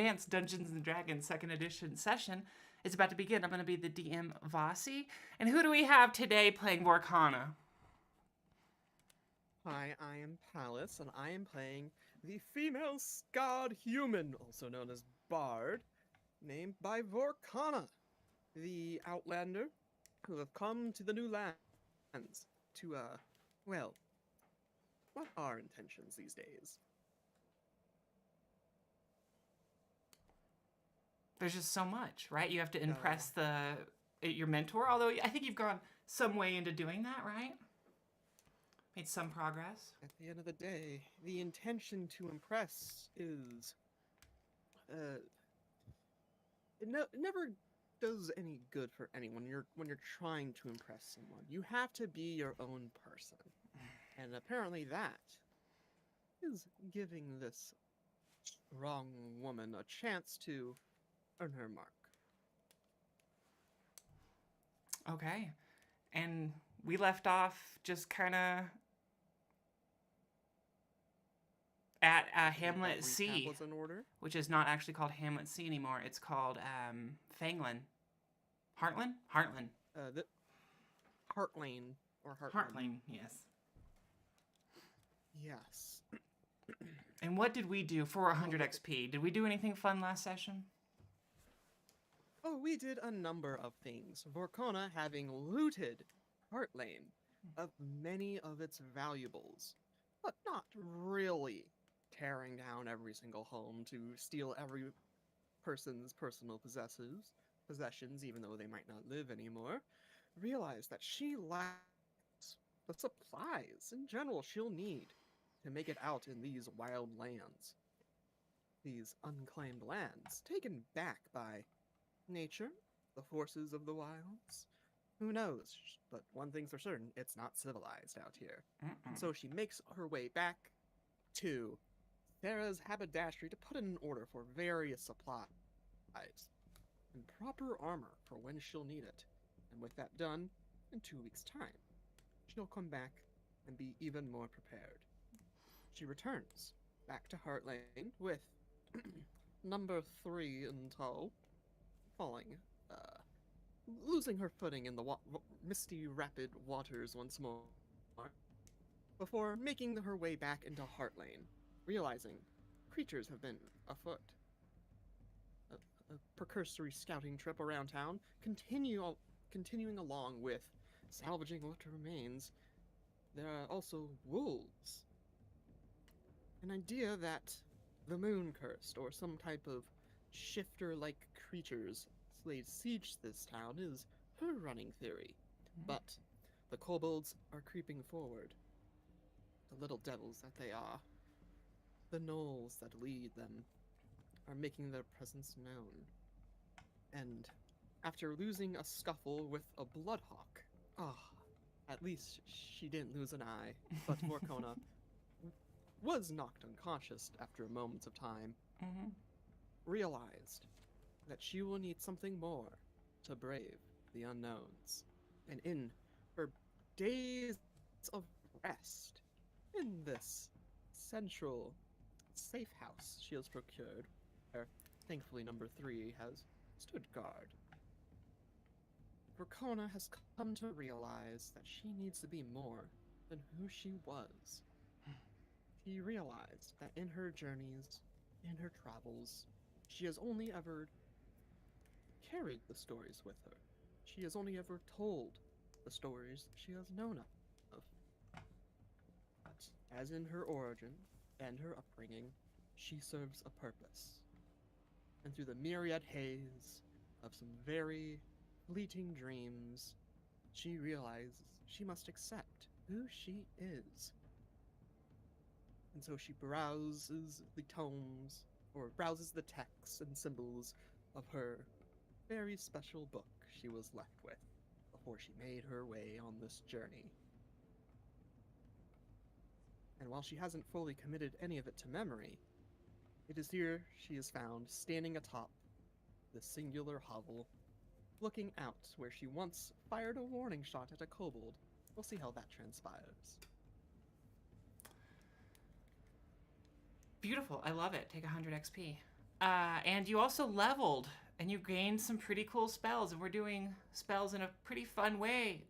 Advanced Dungeons & Dragons 2nd Edition session is about to begin. I'm going to be the DM, Vasi. And who do we have today playing Vorkona? Hi, I am Palace, and I am playing the female scarred human, also known as Bard, named by Vorkona, the Outlander, who have come to the new lands to, well, what are intentions these days? There's just so much, right? You have to impress your mentor, although I think you've gone some way into doing that, right? Made some progress. At the end of the day, the intention to impress is, it never does any good for anyone when you're trying to impress someone. You have to be your own person. And apparently that is giving this strong woman a chance to earn her mark. Okay. And we left off just kind of at Hamlet C, was in order. Which is not actually called Hamlet C anymore. It's called Fanglin. Heartland? Heartland. The Heartlane or Heartland. Heartland, yes. Yes. And what did we do for 100 XP? Did we do anything fun last session? Oh, we did a number of things. Vorkona having looted Heartlane of many of its valuables, but not really tearing down every single home to steal every person's personal possessions, even though they might not live anymore, realized that she lacks the supplies in general she'll need to make it out in these wild lands. These unclaimed lands, taken back by nature, the forces of the wilds. Who knows? But one thing's for certain, it's not civilized out here. And so she makes her way back to Sarah's haberdashery to put in an order for various supplies and proper armor for when she'll need it. And with that done, in 2 weeks' time, she'll come back and be even more prepared. She returns back to Heartlane with number 3 in tow, losing her footing in the misty, rapid waters once more, before making her way back into Heartlane, realizing creatures have been afoot. A precursory scouting trip around town, continuing along with salvaging what remains. There are also wolves. An idea that the moon cursed, or some type of shifter-like creatures laid siege to this town is her running theory. But the kobolds are creeping forward. The little devils that they are. The gnolls that lead them are making their presence known. And after losing a scuffle with a bloodhawk, at least she didn't lose an eye, but Vorkona was knocked unconscious after moments of time, realized that she will need something more to brave the unknowns. And in her days of rest, in this central safe house she has procured, where thankfully number 3 has stood guard, Vorkona has come to realize that she needs to be more than who she was. She realized that in her journeys, in her travels, she has only ever carried the stories with her. She has only ever told the stories she has known of. But as in her origin and her upbringing, she serves a purpose. And through the myriad haze of some very fleeting dreams, she realizes she must accept who she is. And so she browses the tomes, or browses the texts and symbols of her very special book she was left with before she made her way on this journey. And while she hasn't fully committed any of it to memory, it is here she is found standing atop the singular hovel, looking out where she once fired a warning shot at a kobold. We'll see how that transpires. Beautiful. I love it. Take 100 XP. And you also leveled, and you gained some pretty cool spells, and we're doing spells in a pretty fun way.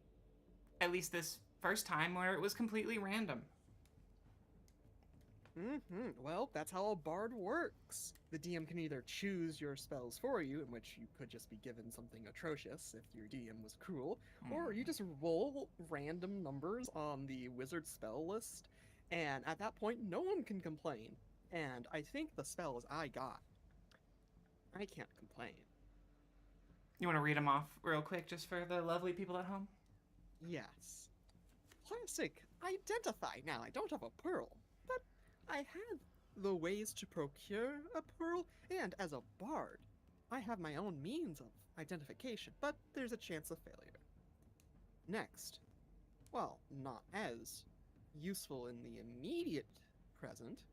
At least this first time, where it was completely random. Well, that's how a bard works. The DM can either choose your spells for you, in which you could just be given something atrocious if your DM was cruel, or you just roll random numbers on the wizard spell list, and at that point, no one can complain. And I think the spells I got, I can't complain. You want to read them off real quick, just for the lovely people at home? Yes. Classic identify. Now, I don't have a pearl, but I have the ways to procure a pearl, and as a bard, I have my own means of identification, but there's a chance of failure. Next, well, not as useful in the immediate present,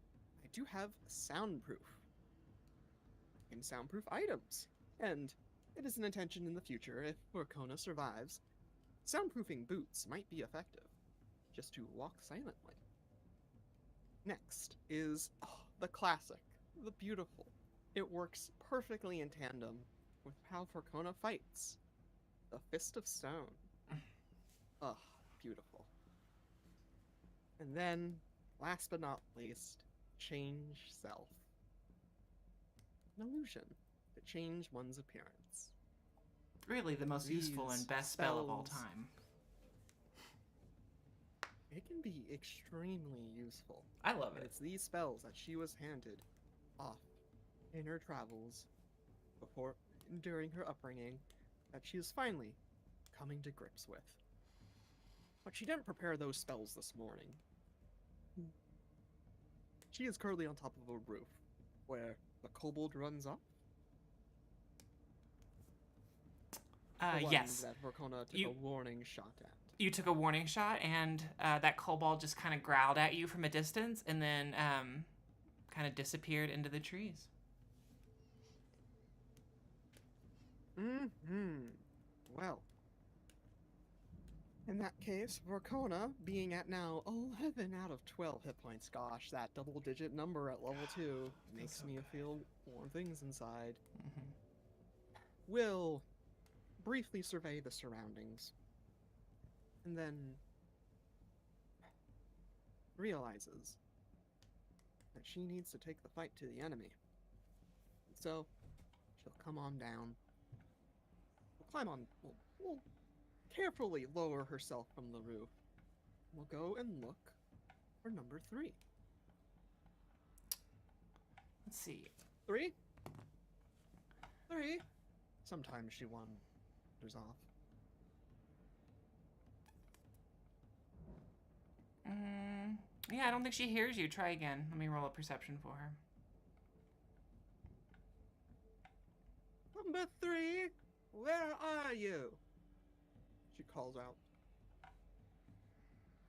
I do have soundproof. And soundproof items. And it is an intention in the future, if Vorkona survives, soundproofing boots might be effective, just to walk silently. Next is the classic, the beautiful. It works perfectly in tandem with how Vorkona fights. The Fist of Stone. Ugh, beautiful. And then, last but not least, change self. An illusion to change one's appearance. Really, the most useful and best spell of all time. It can be extremely useful. I love it. It's these spells that she was handed off in her travels during her upbringing that she is finally coming to grips with. But she didn't prepare those spells this morning. She is currently on top of a roof where the kobold runs up. Yes. That Vorkona took a warning shot at. You took a warning shot, and that kobold just kind of growled at you from a distance, and then kind of disappeared into the trees. Well, in that case, Vorkona, being at now 11 out of 12 hit points, gosh, that double-digit number at level 2 makes so me good. feel warm things inside, will briefly survey the surroundings, and then realizes that she needs to take the fight to the enemy. So, she'll come on down. We'll climb on. We'll carefully lower herself from the roof. We'll go and look for number 3. Let's see. 3? 3? Sometimes she wanders off. Yeah, I don't think she hears you. Try again. Let me roll a perception for her. Number 3, where are you? She calls out.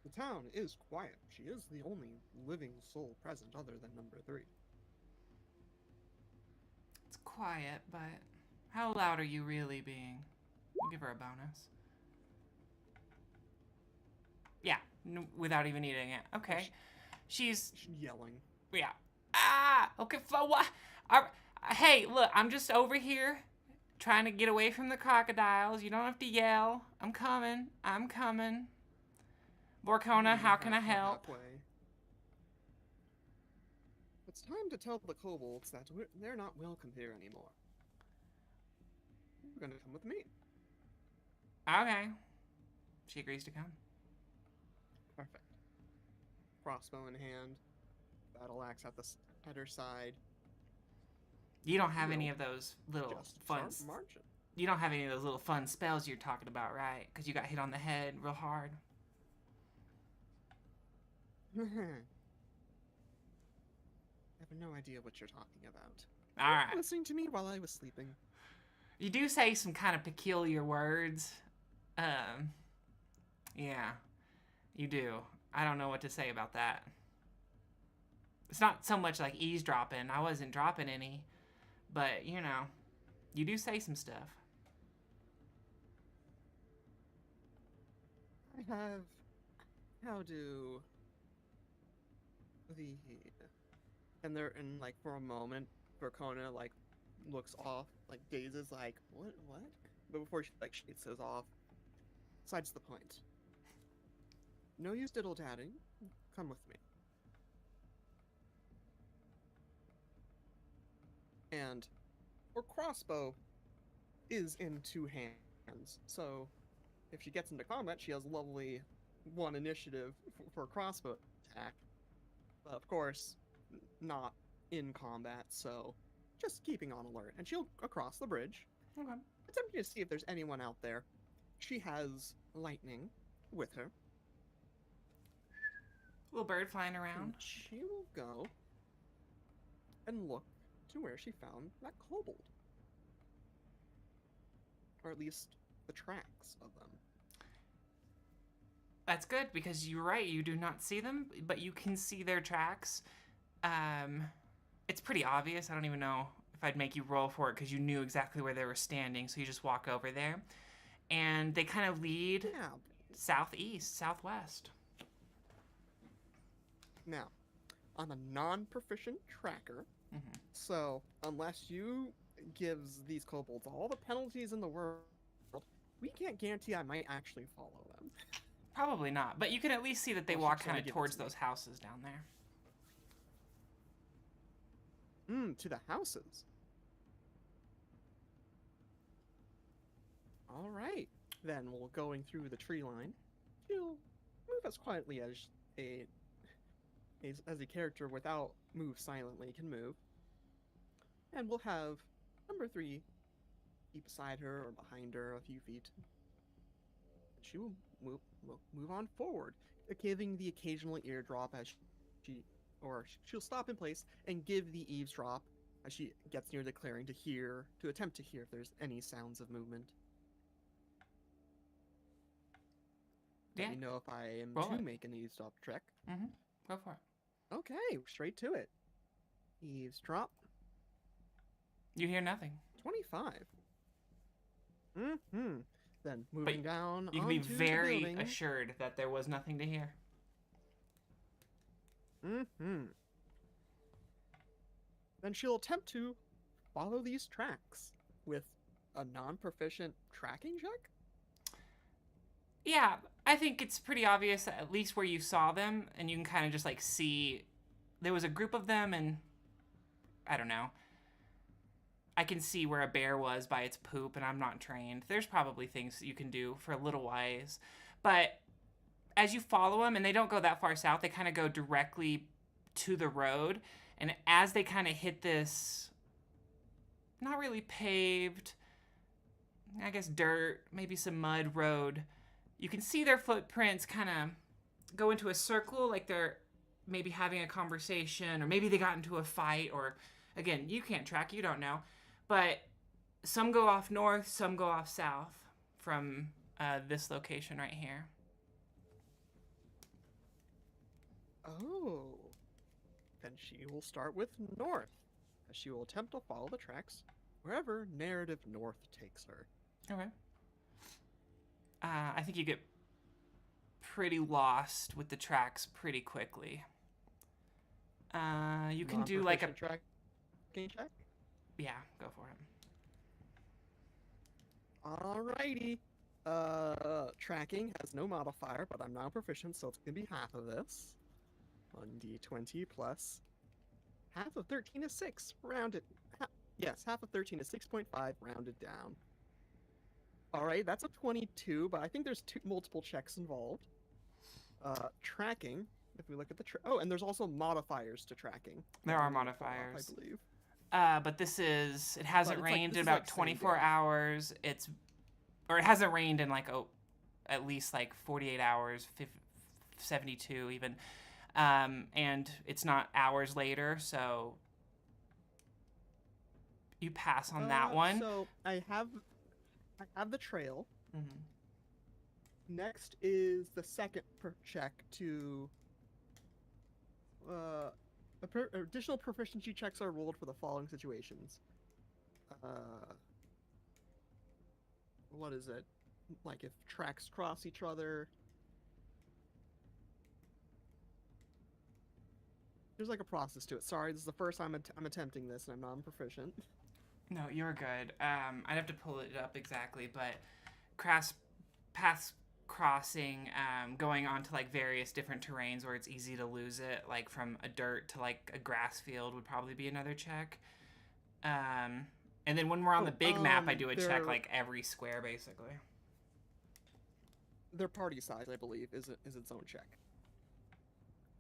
The town is quiet. She is the only living soul present other than number 3. It's quiet, but how loud are you really being? We'll give her a bonus. Yeah, without even eating it. Okay. She's yelling. Yeah. Ah! Okay, for what? Hey, look, I'm just over here trying to get away from the crocodiles. You don't have to yell. I'm coming. I'm coming. Vorkona, how can I help? It's time to tell the kobolds that they're not welcome here anymore. You're gonna come with me. Okay. She agrees to come. Perfect. Crossbow in hand, battle axe at her side. You don't have any of those little fun. Margin. You don't have any of those little fun spells you're talking about, right? Because you got hit on the head real hard. I have no idea what you're talking about. All right. Listening to me while I was sleeping. You do say some kind of peculiar words. Yeah, you do. I don't know what to say about that. It's not so much like eavesdropping. I wasn't dropping any. But, you know, you do say some stuff. I have... How do... And for a moment, Vorkona like looks off, like dazes, like what? But before she like shakes those off, besides the point. No use diddle dadding. Come with me. And her crossbow is in two hands, so if she gets into combat, she has lovely one initiative for a crossbow attack. But of course, not in combat, so just keeping on alert. And she'll across the bridge, Okay. attempting to see if there's anyone out there. She has lightning with her. Little bird flying And around. she will go and look to where she found that kobold. Or at least the tracks of them. That's good because you're right. You do not see them, but you can see their tracks. It's pretty obvious. I don't even know if I'd make you roll for it because you knew exactly where they were standing. So you just walk over there, and they kind of lead southeast, southwest. Now, I'm a non-proficient tracker, so unless you gives these kobolds all the penalties in the world, we can't guarantee I might actually follow them. Probably not, but you can at least see that they Well, walk she's trying kind to of give it towards to me. those houses down there. To the houses. All right, then we'll going through the tree line. She'll move as quietly as a character without move silently can move, and we'll have number 3 be beside her or behind her a few feet. She will move on forward, giving the occasional eardrop as she'll stop in place and give the eavesdrop as she gets near the clearing to attempt to hear if there's any sounds of movement. Yeah. Let me know if I am Roll to it. make an eavesdrop check. Go for it. Okay, straight to it. Eavesdrop. You hear nothing. 25. Then moving down You can be onto the very building. assured that there was nothing to hear. Then she'll attempt to follow these tracks with a non-proficient tracking check. Yeah, I think it's pretty obvious, at least where you saw them, and you can kind of just like see there was a group of them, and I don't know. I can see where a bear was by its poop, and I'm not trained. There's probably things that you can do for a little ways. But as you follow them, and they don't go that far south, they kind of go directly to the road. And as they kind of hit this, not really paved, I guess dirt, maybe some mud road, you can see their footprints kind of go into a circle, like they're maybe having a conversation, or maybe they got into a fight, or again, you can't track, you don't know. But some go off north, some go off south from this location right here. Oh. Then she will start with north, as she will attempt to follow the tracks wherever narrative north takes her. Okay. I think you get pretty lost with the tracks pretty quickly. You can do like a tracking check. Yeah, go for it. Alrighty. Tracking has no modifier, but I'm now proficient, so it's gonna be half of this. 1d20 plus half of 13 is 6, rounded. Yes, half of 13 is 6.5, rounded down. Alright, that's a 22, but I think there's multiple checks involved. Tracking, if we look at the and there's also modifiers to tracking. There are I modifiers. believe. But it hasn't rained this in is about like same 24 day. hours. It hasn't rained in like at least like 48 hours, 72 even. And it's not hours later, so you pass on that one. So I have the trail. Mm-hmm. Next is the second check to additional proficiency checks are rolled for the following situations. What is it? Like if tracks cross each other. There's like a process to it. Sorry, this is the first time I'm attempting this, and I'm non-proficient. No, you're good. I'd have to pull it up exactly, but crass paths crossing, going onto like various different terrains where it's easy to lose it, like from a dirt to like a grass field would probably be another check. And then when we're on the big map, I do a check like every square basically. Their party size, I believe, is its own check.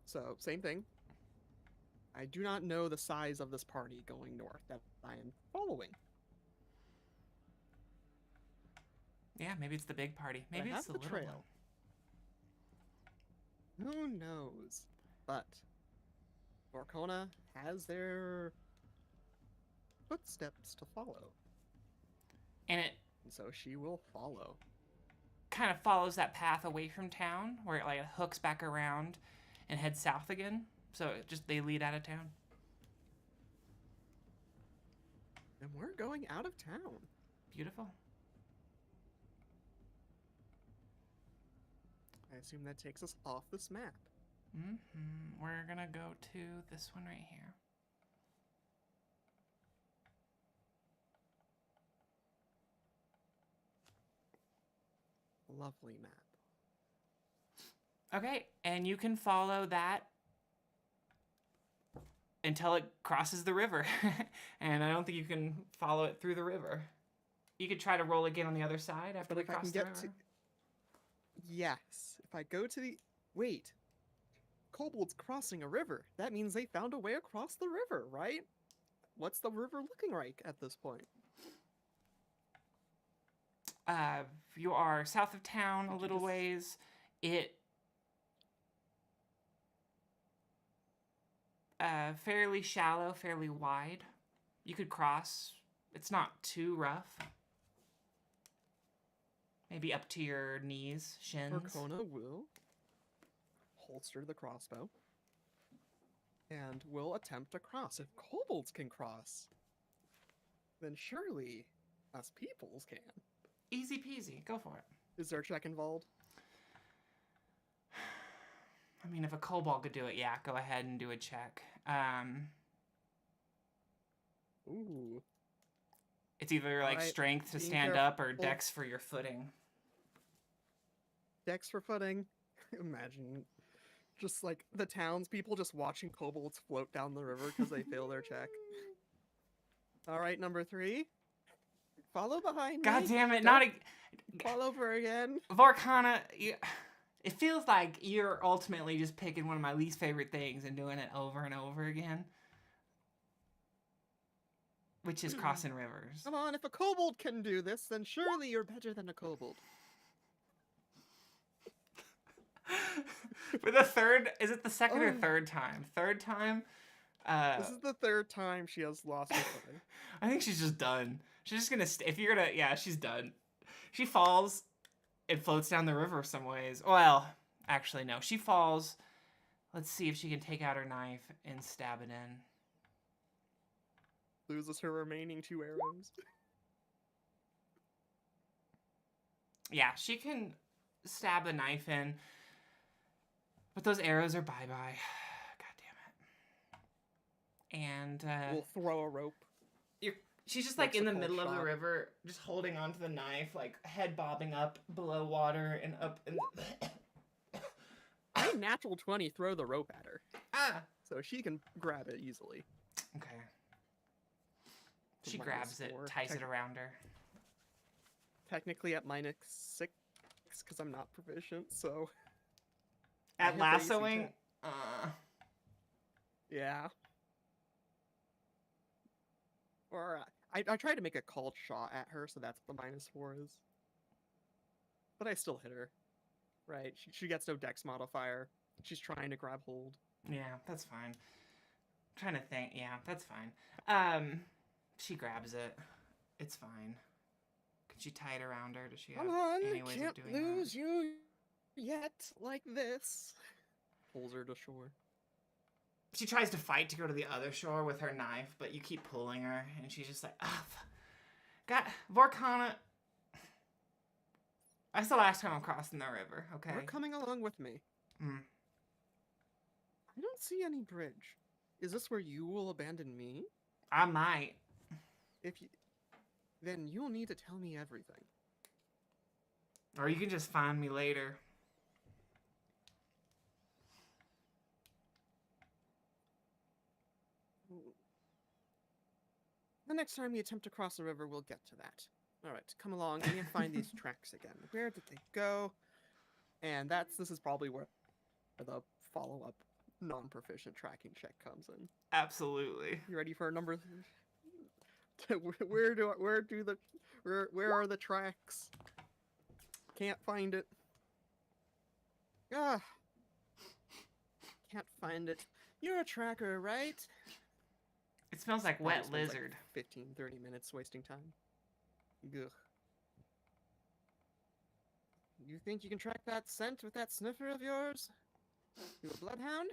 So same thing. I do not know the size of this party going north that I am following. Yeah, maybe it's the big party. Maybe it's the little trail. One. Who knows? But Vorkona has their footsteps to follow. And so she will follow. Kind of follows that path away from town where it like hooks back around and heads south again. So they lead out of town. And we're going out of town. Beautiful. I assume that takes us off this map. We're gonna go to this one right here. Lovely map. Okay, and you can follow that until it crosses the river. And I don't think you can follow it through the river. You could try to roll again on the other side after we cross the river. Yes. If I go to the... Wait. Kobolds crossing a river. That means they found a way across the river, right? What's the river looking like at this point? You are south of town a little ways. It fairly shallow, fairly wide. You could cross. It's not too rough. Maybe up to your knees, shins. Vorkona will holster the crossbow and will attempt to cross. If kobolds can cross, then surely us peoples can. Easy peasy. Go for it. Is there a check involved? I mean, if a kobold could do it, yeah, go ahead and do a check. Ooh. It's either like strength to stand up or dex for your footing. Dex for footing. Imagine just like the townspeople just watching kobolds float down the river because they fail their check. All right, number 3. Follow behind me. God damn it! Fall over again. Vorkona, it feels like you're ultimately just picking one of my least favorite things and doing it over and over again. Which is crossing rivers. Come on, if a kobold can do this, then surely you're better than a kobold. For the third, is it the second or third time? Third time? This is the third time she has lost her footing. I think she's just done. She's just gonna, if you're gonna, yeah, she's done. She falls, it floats down the river some ways. Well, actually, no. She falls. Let's see if she can take out her knife and stab it in. Loses her remaining 2 arrows. Yeah, she can stab the knife in. But those arrows are bye-bye. God damn it. And, we'll throw a rope. She's just like in the middle of the river, just holding onto the knife, like head bobbing up below water and up. And I natural 20 throw the rope at her. Ah! So she can grab it easily. Okay. She grabs it, ties it around her. Technically at -6, because I'm not proficient, so... At lassoing? Yeah. Or, I tried to make a called shot at her, so that's what the -4 is. But I still hit her. Right? She gets no dex modifier. She's trying to grab hold. Yeah, that's fine. I'm trying to think. Yeah, that's fine. She grabs it. It's fine. Could she tie it around her? Does she have any ways of doing that? Can't lose you yet like this. Pulls her to shore. She tries to fight to go to the other shore with her knife, but you keep pulling her, and she's just like, ah, God, Vorkona. That's the last time I'm crossing the river, okay? You're coming along with me. I don't see any bridge. Is this where you will abandon me? I might. If you, then you'll need to tell me everything. Or you can just find me later. The next time we attempt to cross the river, we'll get to that. All right, come along. I need to find these tracks again. Where did they go? And this is probably where the follow-up non-proficient tracking check comes in. Absolutely. You ready for number? Where are the tracks? Can't find it. Ah, can't find it. You're a tracker, right? It smells like Probably wet spends, lizard. Like 15, 30 minutes wasting time. Ugh. You think you can track that scent with that sniffer of yours? You a bloodhound?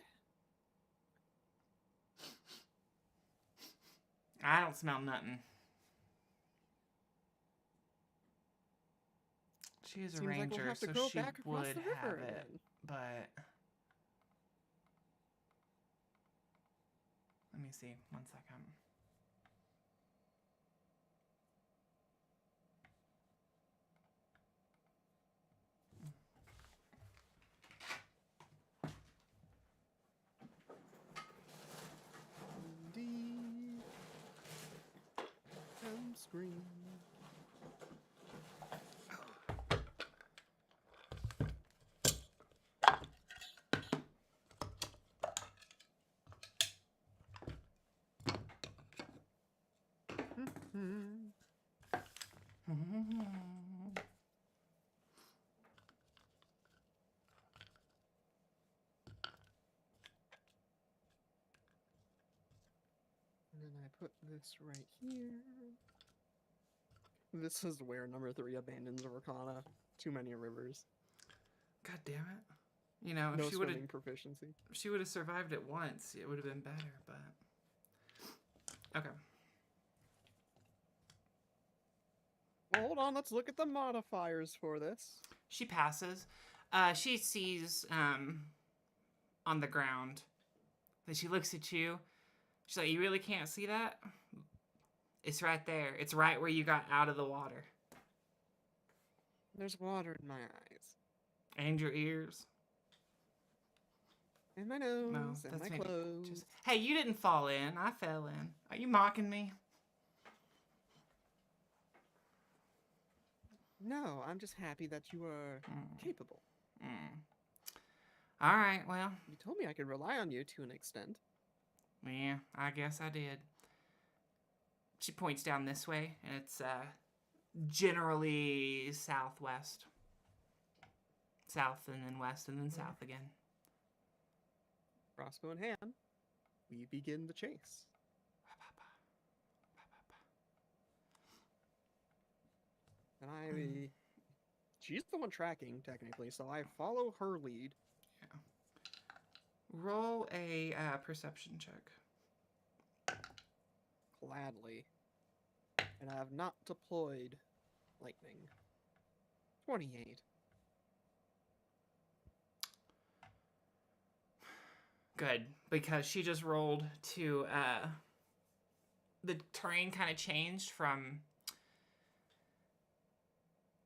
I don't smell nothing. She is a Seems like ranger, we'll have to so go she back across would the river have it. again. But let me see. 1 second. Indeed. And scream. And then I put this right here. This is where number 3 abandons Vorkona. Too many rivers. God damn it. You know, No if she would swimming proficiency. if she would have survived it once, it would have been better, but okay. Well, hold on, let's look at the modifiers for this. She passes. She sees on the ground. Then she looks at you. She's like, "You really can't see that? It's right there. It's right where you got out of the water. There's water in my eyes. And your ears." And my nose, No, and that's my maybe clothes. just... Hey, you didn't fall in. I fell in. Are you mocking me? No, I'm just happy that you are capable. All right, well. You told me I could rely on you to an extent. Yeah, I guess I did. She points down this way, and it's generally southwest. South, and then west, and then south again. Crossbow in hand, we begin the chase. And she's the one tracking, technically, so I follow her lead. Yeah. Roll a perception check. Gladly. And I have not deployed lightning. 28. Good, because she just rolled to, the terrain kind of changed from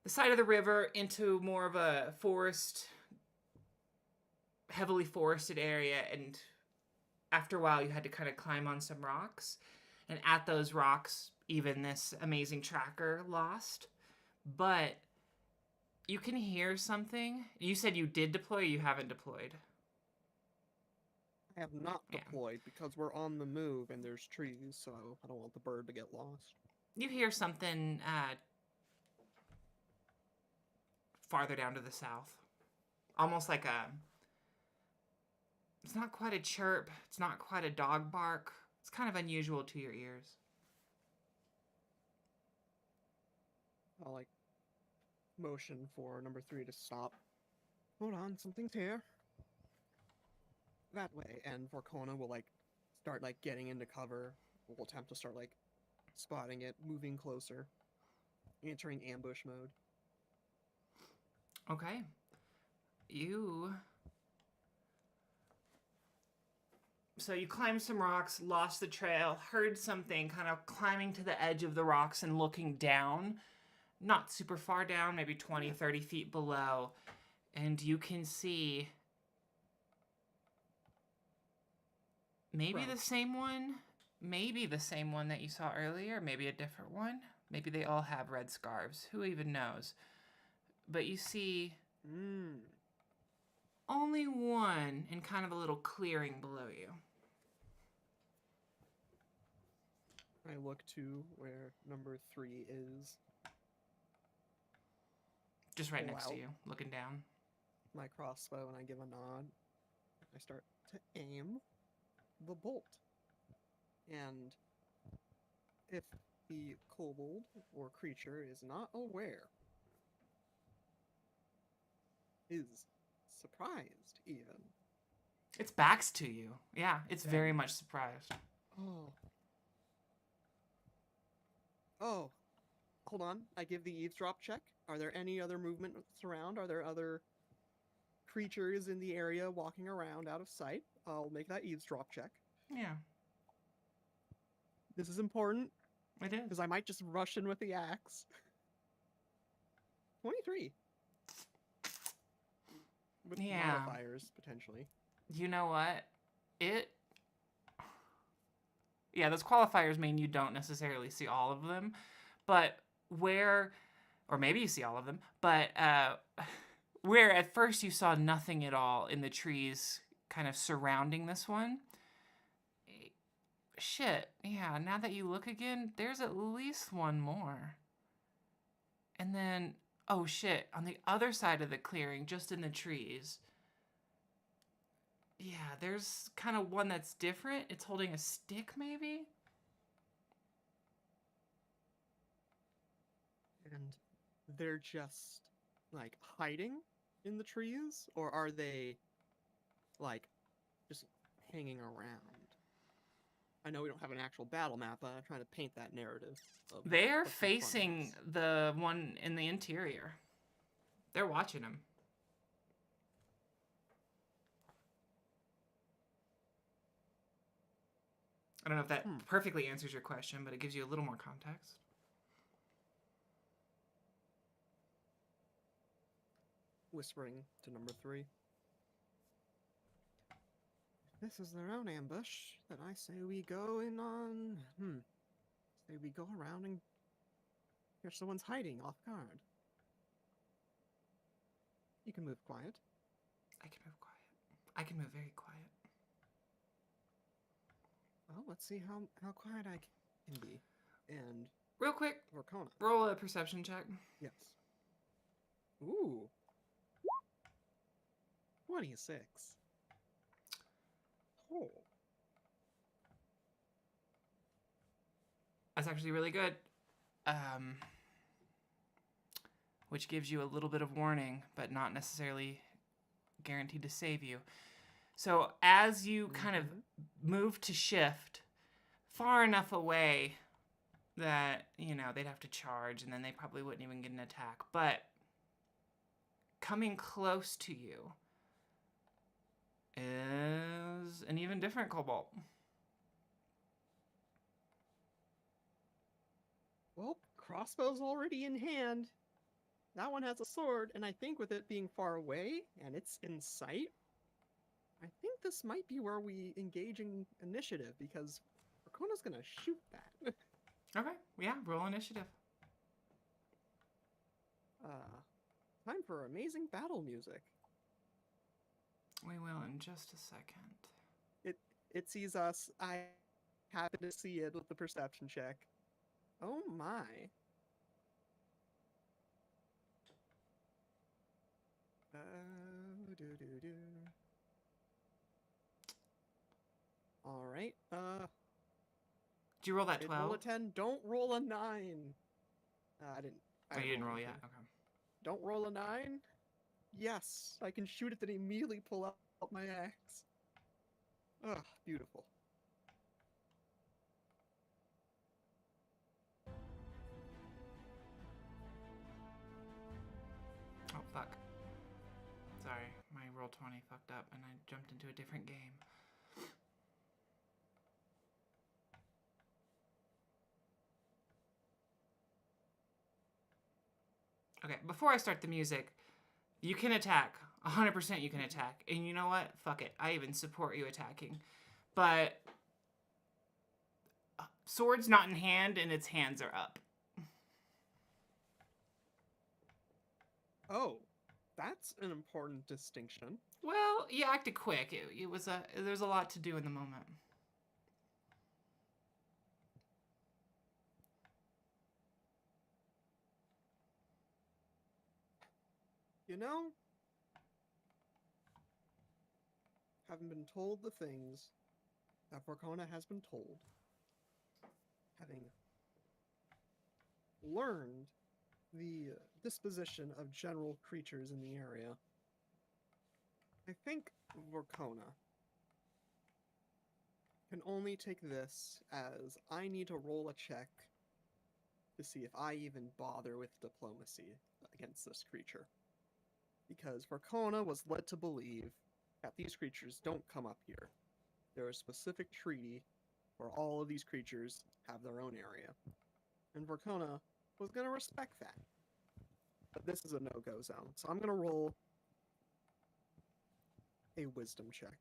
the side of the river into more of a forest, heavily forested area, and after a while you had to kind of climb on some rocks, and at those rocks, even this amazing tracker lost, but you can hear something. You said you did deploy, or you haven't deployed? I have not deployed because we're on the move and there's trees, so I don't want the bird to get lost. You hear something farther down to the south. Almost like a... It's not quite a chirp. It's not quite a dog bark. It's kind of unusual to your ears. I'll, like, motion for number 3 to stop. Hold on, something's here. That way, and Vorkona will, like, start, like, getting into cover. We'll attempt to start, like, spotting it, moving closer, entering ambush mode. Okay. You So you climbed some rocks, lost the trail, heard something kind of climbing to the edge of the rocks and looking down. Not super far down, maybe 20, 30 feet below. And you can see maybe the same one. Maybe the same one that you saw earlier. Maybe a different one. Maybe they all have red scarves. Who even knows? But you see only one in kind of a little clearing below you. I look to where number 3 is. Just right next to you, looking down. My crossbow, and I give a nod. I start to aim the bolt. And if the kobold or creature is not aware, is surprised even. Its back's to you. Yeah, it's very much surprised. Oh, hold on. I give the eavesdrop check. Are there any other movements around? Are there other creatures in the area walking around out of sight? I'll make that eavesdrop check. Yeah. This is important. It is. Because I might just rush in with the axe. 23. With modifiers, potentially. You know what? Yeah, those qualifiers mean you don't necessarily see all of them. But or maybe you see all of them, but where at first you saw nothing at all in the trees kind of surrounding this one, shit, yeah, now that you look again, there's at least one more. And then, oh shit, on the other side of the clearing, just in the trees, yeah, there's kind of one that's different. It's holding a stick, maybe? And they're just, like, hiding in the trees? Or are they, like, just hanging around? I know we don't have an actual battle map, but I'm trying to paint that narrative. They're facing the one in the interior. They're watching him. I don't know if that perfectly answers your question, but it gives you a little more context. Whispering to number 3. This is their own ambush, then I say we go in on... Say we go around and... Here someone's hiding off guard. You can move quiet. I can move quiet. I can move very quiet. Well, let's see how quiet I can be. And... Real quick, Vorkona. roll a perception check. Yes. Ooh. 26. Oh. That's actually really good. Which gives you a little bit of warning, but not necessarily guaranteed to save you. So as you kind of move to shift far enough away that, you know, they'd have to charge and then they probably wouldn't even get an attack. But coming close to you is an even different kobold. Well, crossbow's already in hand. That one has a sword, and I think with it being far away, and it's in sight, I think this might be where we engage in initiative, because Vorkona's gonna shoot that. Okay, yeah, roll initiative. Time for amazing battle music. We will in just a second. It sees us. I happen to see it with the perception check. Oh my. All right. Did you roll that 12? Roll a 10. Don't roll a 9. I didn't. Oh, you didn't roll yet? Okay. Don't roll a 9? Yes. I can shoot it and immediately pull out my axe. Ugh, beautiful. Oh, fuck. Sorry, my roll 20 fucked up and I jumped into a different game. Okay, before I start the music, you can attack. 100% you can attack. And you know what? Fuck it. I even support you attacking. But sword's not in hand and its hands are up. Oh, that's an important distinction. Well, you acted quick. There's a lot to do in the moment. You know, having been told the things that Vorkona has been told, having learned the disposition of general creatures in the area, I think Vorkona can only take this as I need to roll a check to see if I even bother with diplomacy against this creature. Because Vorkona was led to believe that these creatures don't come up here. There is a specific treaty where all of these creatures have their own area. And Vorkona was going to respect that. But this is a no-go zone, so I'm going to roll a wisdom check.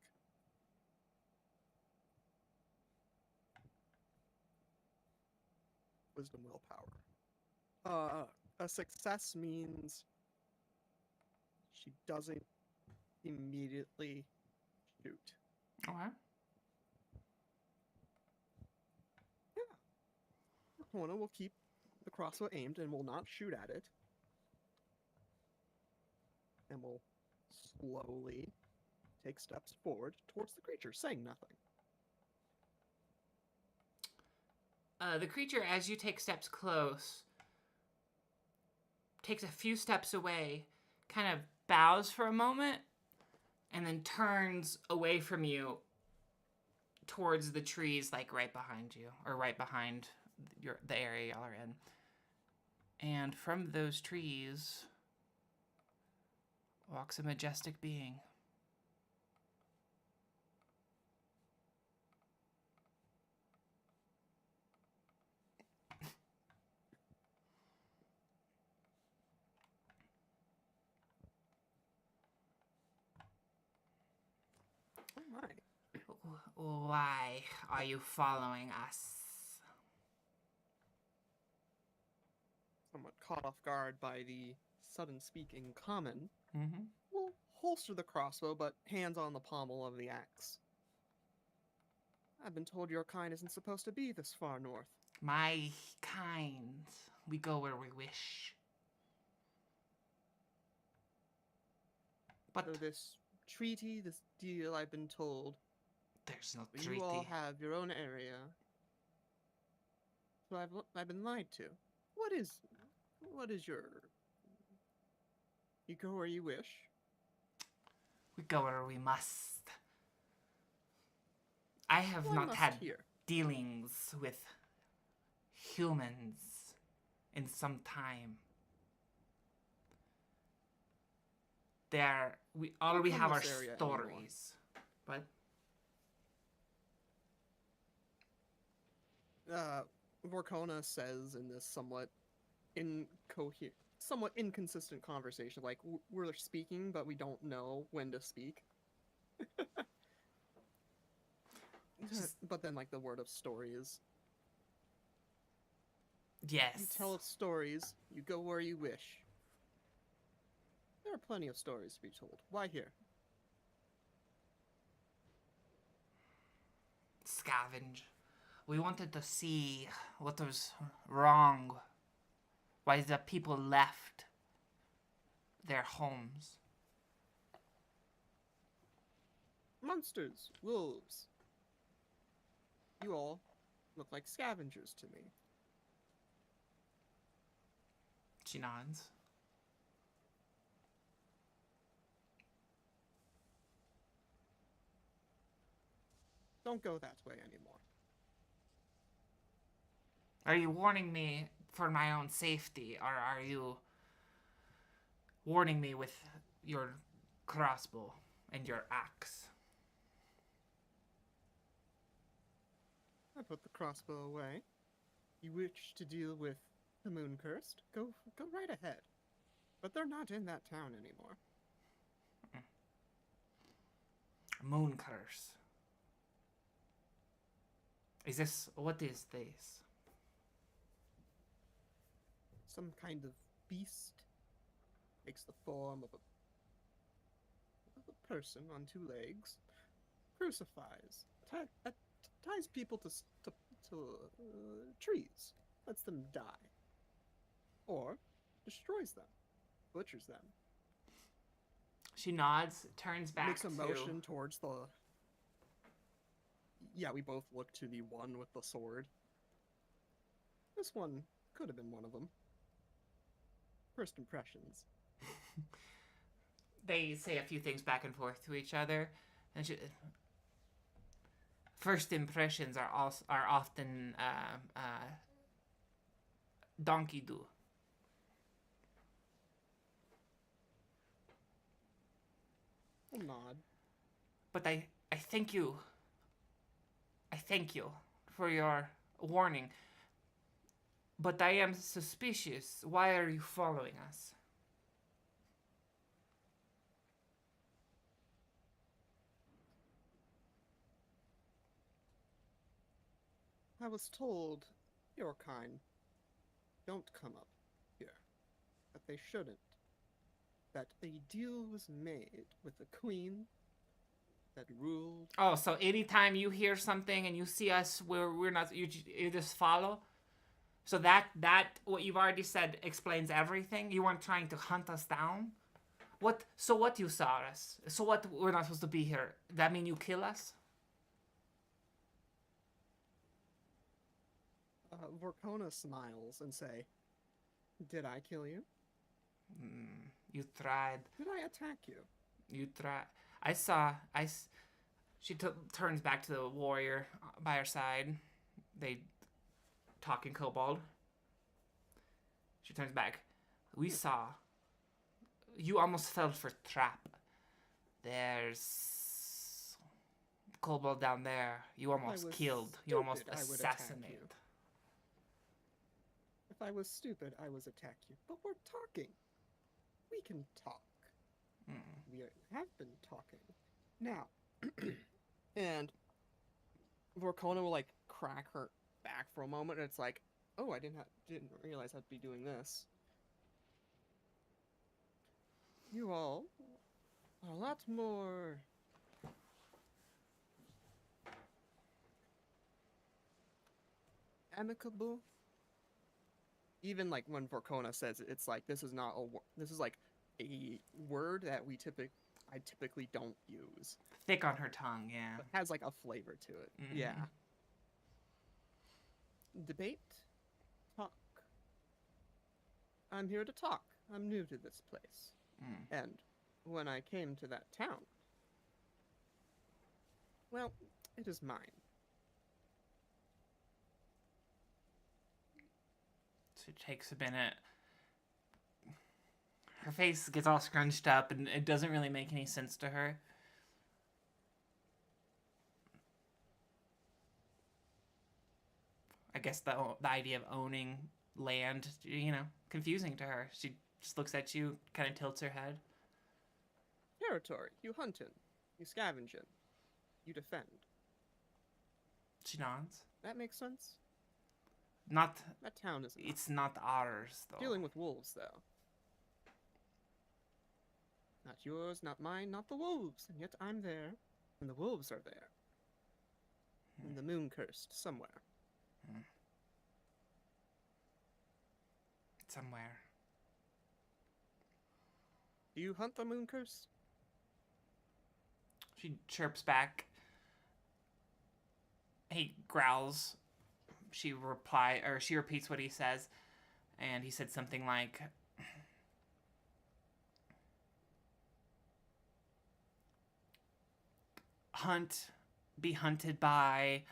Wisdom willpower. A success means she doesn't immediately shoot. Okay. Yeah. Vorkona will keep the crossbow aimed and will not shoot at it. And will slowly take steps forward towards the creature, saying nothing. The creature, as you take steps close, takes a few steps away, kind of bows for a moment, and then turns away from you towards the trees, like right behind you, or right behind the area y'all are in. And from those trees walks a majestic being. Oh my. Why are you following us? Somewhat caught off guard by the sudden speak in common, Mm-hmm. will holster the crossbow, but hands on the pommel of the axe. I've been told your kind isn't supposed to be this far north. My kind. We go where we wish. But So this treaty, this deal, I've been told, there's no treaty. you all have your own area. So I've been lied to. What is your... You go where you wish? We go where we must. I have Why not must had here? dealings with humans in some time. We Don't come have our this area anymore. stories. But Vorkona says in this somewhat somewhat inconsistent conversation, like we're speaking, but we don't know when to speak. But then, like, the word of stories. yes. You tell stories, you go where you wish. There are plenty of stories to be told. Why here? Scavenge. We wanted to see what was wrong. Why the people left their homes. Monsters, wolves. You all look like scavengers to me. She nods. Don't go that way anymore. Are you warning me for my own safety, or are you warning me with your crossbow and your axe? I put the crossbow away. You wish to deal with the moon cursed? Go right ahead. but they're not in that town anymore. Moon curse. What is this? Some kind of beast takes the form of a person on two legs, crucifies, ties people to trees, lets them die, or destroys them, butchers them. She nods, turns back Makes a motion towards the... Yeah, we both look to the one with the sword. This one could have been one of them. First impressions. They say a few things back and forth to each other, and first impressions are often donkey do. I'll nod. But I thank you. I thank you for your warning. But I am suspicious. Why are you following us? I was told your kind don't come up here. That they shouldn't. That a deal was made with the queen that ruled. Oh, so anytime you hear something and you see us where we're not, you just follow? So that what you've already said explains everything? You weren't trying to hunt us down? So what you saw us? So what, we're not supposed to be here? That mean you kill us? Vorkona smiles and say, "Did I kill you? You tried. Did I attack you? You tried. She turns back to the warrior by her side. They talk in kobold. She turns back. We saw. You almost fell for trap. There's kobold down there. You almost killed. You almost assassinated. If I was stupid, I would attack you. But we're talking. We can talk. We have been talking. Now, and Vorkona will like crack her back for a moment, and it's like, oh, I didn't realize I'd be doing this. You all are a lot more amicable. Even like when Vorkona says it, it's like this is not this is like a word that I typically don't use. Thick on her tongue, yeah. But has like a flavor to it. Yeah. Debate, talk. I'm here to talk. I'm new to this place. And when I came to that town, well, it is mine. So it takes a minute. Her face gets all scrunched up, and it doesn't really make any sense to her. I guess the idea of owning land, confusing to her. She just looks at you, kind of tilts her head. Territory. You hunt in. You scavenge in. You defend. She nods. That makes sense? Not... That town is... It's not ours, though. Dealing with wolves, though. Not yours, not mine, not the wolves. And yet I'm there. And the wolves are there. And the moon cursed somewhere. Somewhere. Do you hunt the moon curse? She chirps back. He growls. She repeats what he says, and he said something like, "Hunt, be hunted by."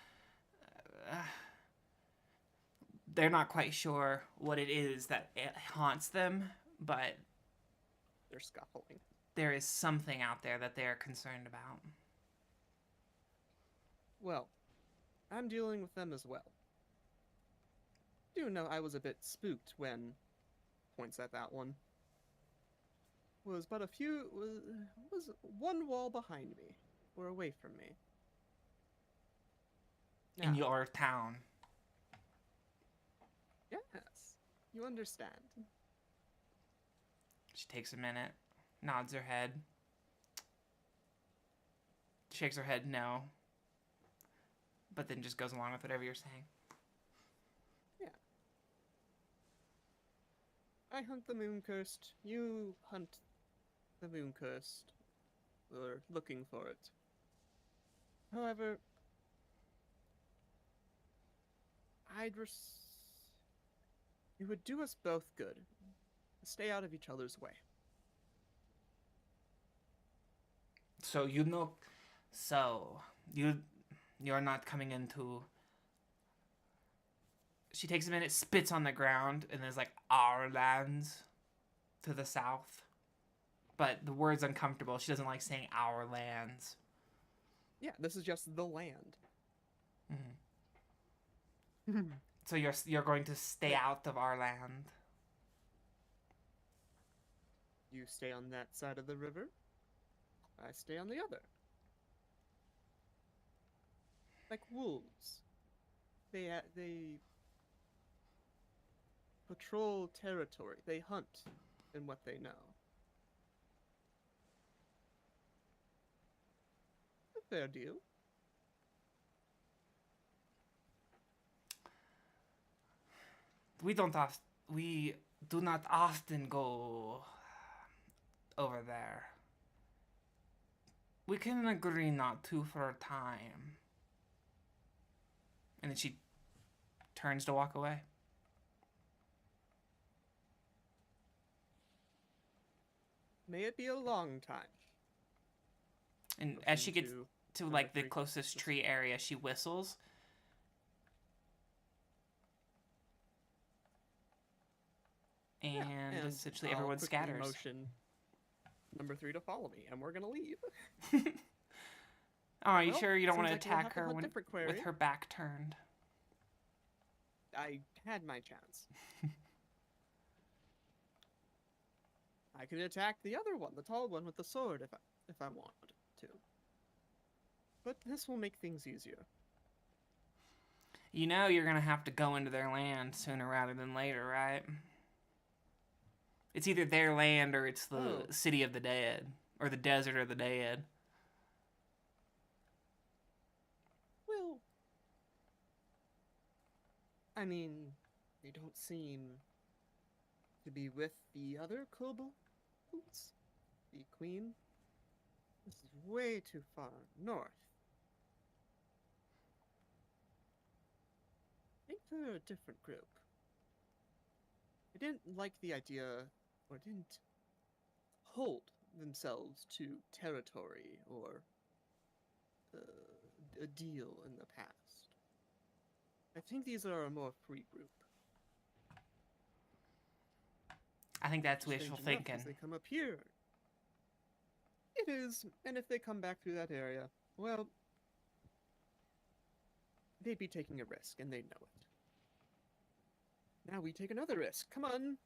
They're not quite sure what it is that haunts them, but they're scuffling. There is something out there that they're concerned about. Well, I'm dealing with them as well. Do know I was a bit spooked when... Points at that one. was but a few was one wall behind me, or away from me. In Now, your town. yes, you understand. She takes a minute, nods her head, shakes her head no, but then just goes along with whatever you're saying. Yeah. I hunt the moon coast. You hunt the moon coast. Or looking for it. However, it would do us both good. Stay out of each other's way. So you're not coming into. She takes a minute, spits on the ground, and there's like our lands to the south. But the word's uncomfortable. She doesn't like saying our lands. Yeah, this is just the land. Mm-hmm. So you're going to stay out of our land. You stay on that side of the river. I stay on the other. Like wolves. They patrol territory. They hunt in what they know. A fair deal. We do not often go over there. We can agree not to for a time. And then she turns to walk away. May it be a long time. And as she gets to like the closest tree area, she whistles. And essentially everyone scatters. Motion number 3 to follow me, and we're gonna leave. Oh, are you sure you don't want to attack her with her back turned? I had my chance. I could attack the other one, the tall one with the sword, if I wanted to. But this will make things easier. You know you're gonna have to go into their land sooner rather than later, right? It's either their land or it's the city of the dead. Or the desert of the dead. Well, I mean, they don't seem to be with the other kobolds. The queen. This is way too far north. I think they're a different group. They didn't like the idea, or didn't hold themselves to territory or a deal in the past. I think these are a more free group. I think that's wishful thinking. As they come up here, it is, and if they come back through that area, well, they'd be taking a risk, and they know it. Now we take another risk. Come on,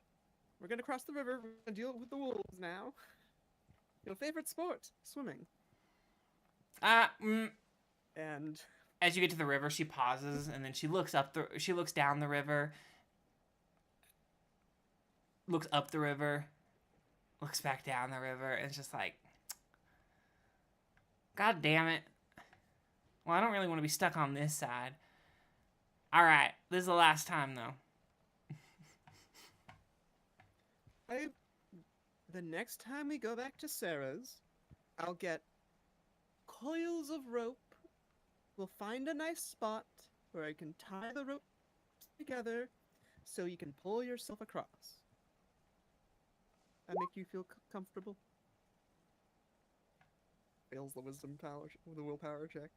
we're gonna cross the river. We're gonna deal with the wolves now. Your favorite sport, swimming. And as you get to the river, she pauses and then she looks down the river, looks up the river, looks back down the river, and it's just like, God damn it. Well, I don't really want to be stuck on this side. All right, this is the last time though. The next time we go back to Sarah's, I'll get coils of rope. We'll find a nice spot where I can tie the rope together so you can pull yourself across. That make you feel comfortable? Fails the the willpower check.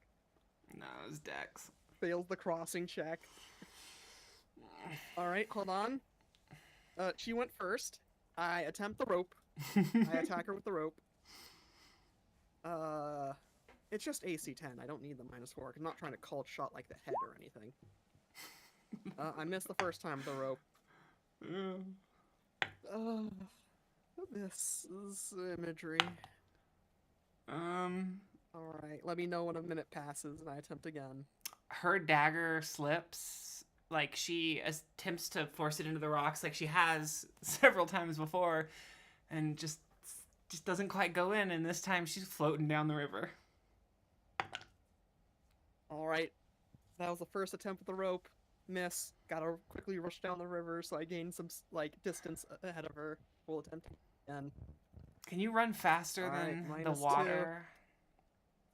No, it was Dex. Fails the crossing check. Alright, hold on. She went first. I attempt the rope. I attack her with the rope. It's just AC 10. I don't need the -4. I'm not trying to call shot like the head or anything. I missed the first time with the rope. This is imagery. Um, Alright, let me know when a minute passes and I attempt again. her dagger slips. Like she attempts to force it into the rocks, like she has several times before, and just doesn't quite go in. And this time she's floating down the river. Alright, that was the first attempt with the rope. Miss. Gotta quickly rush down the river so I gain some, like, distance ahead of her. We'll attempt again. Can you run faster All right, than the -2. water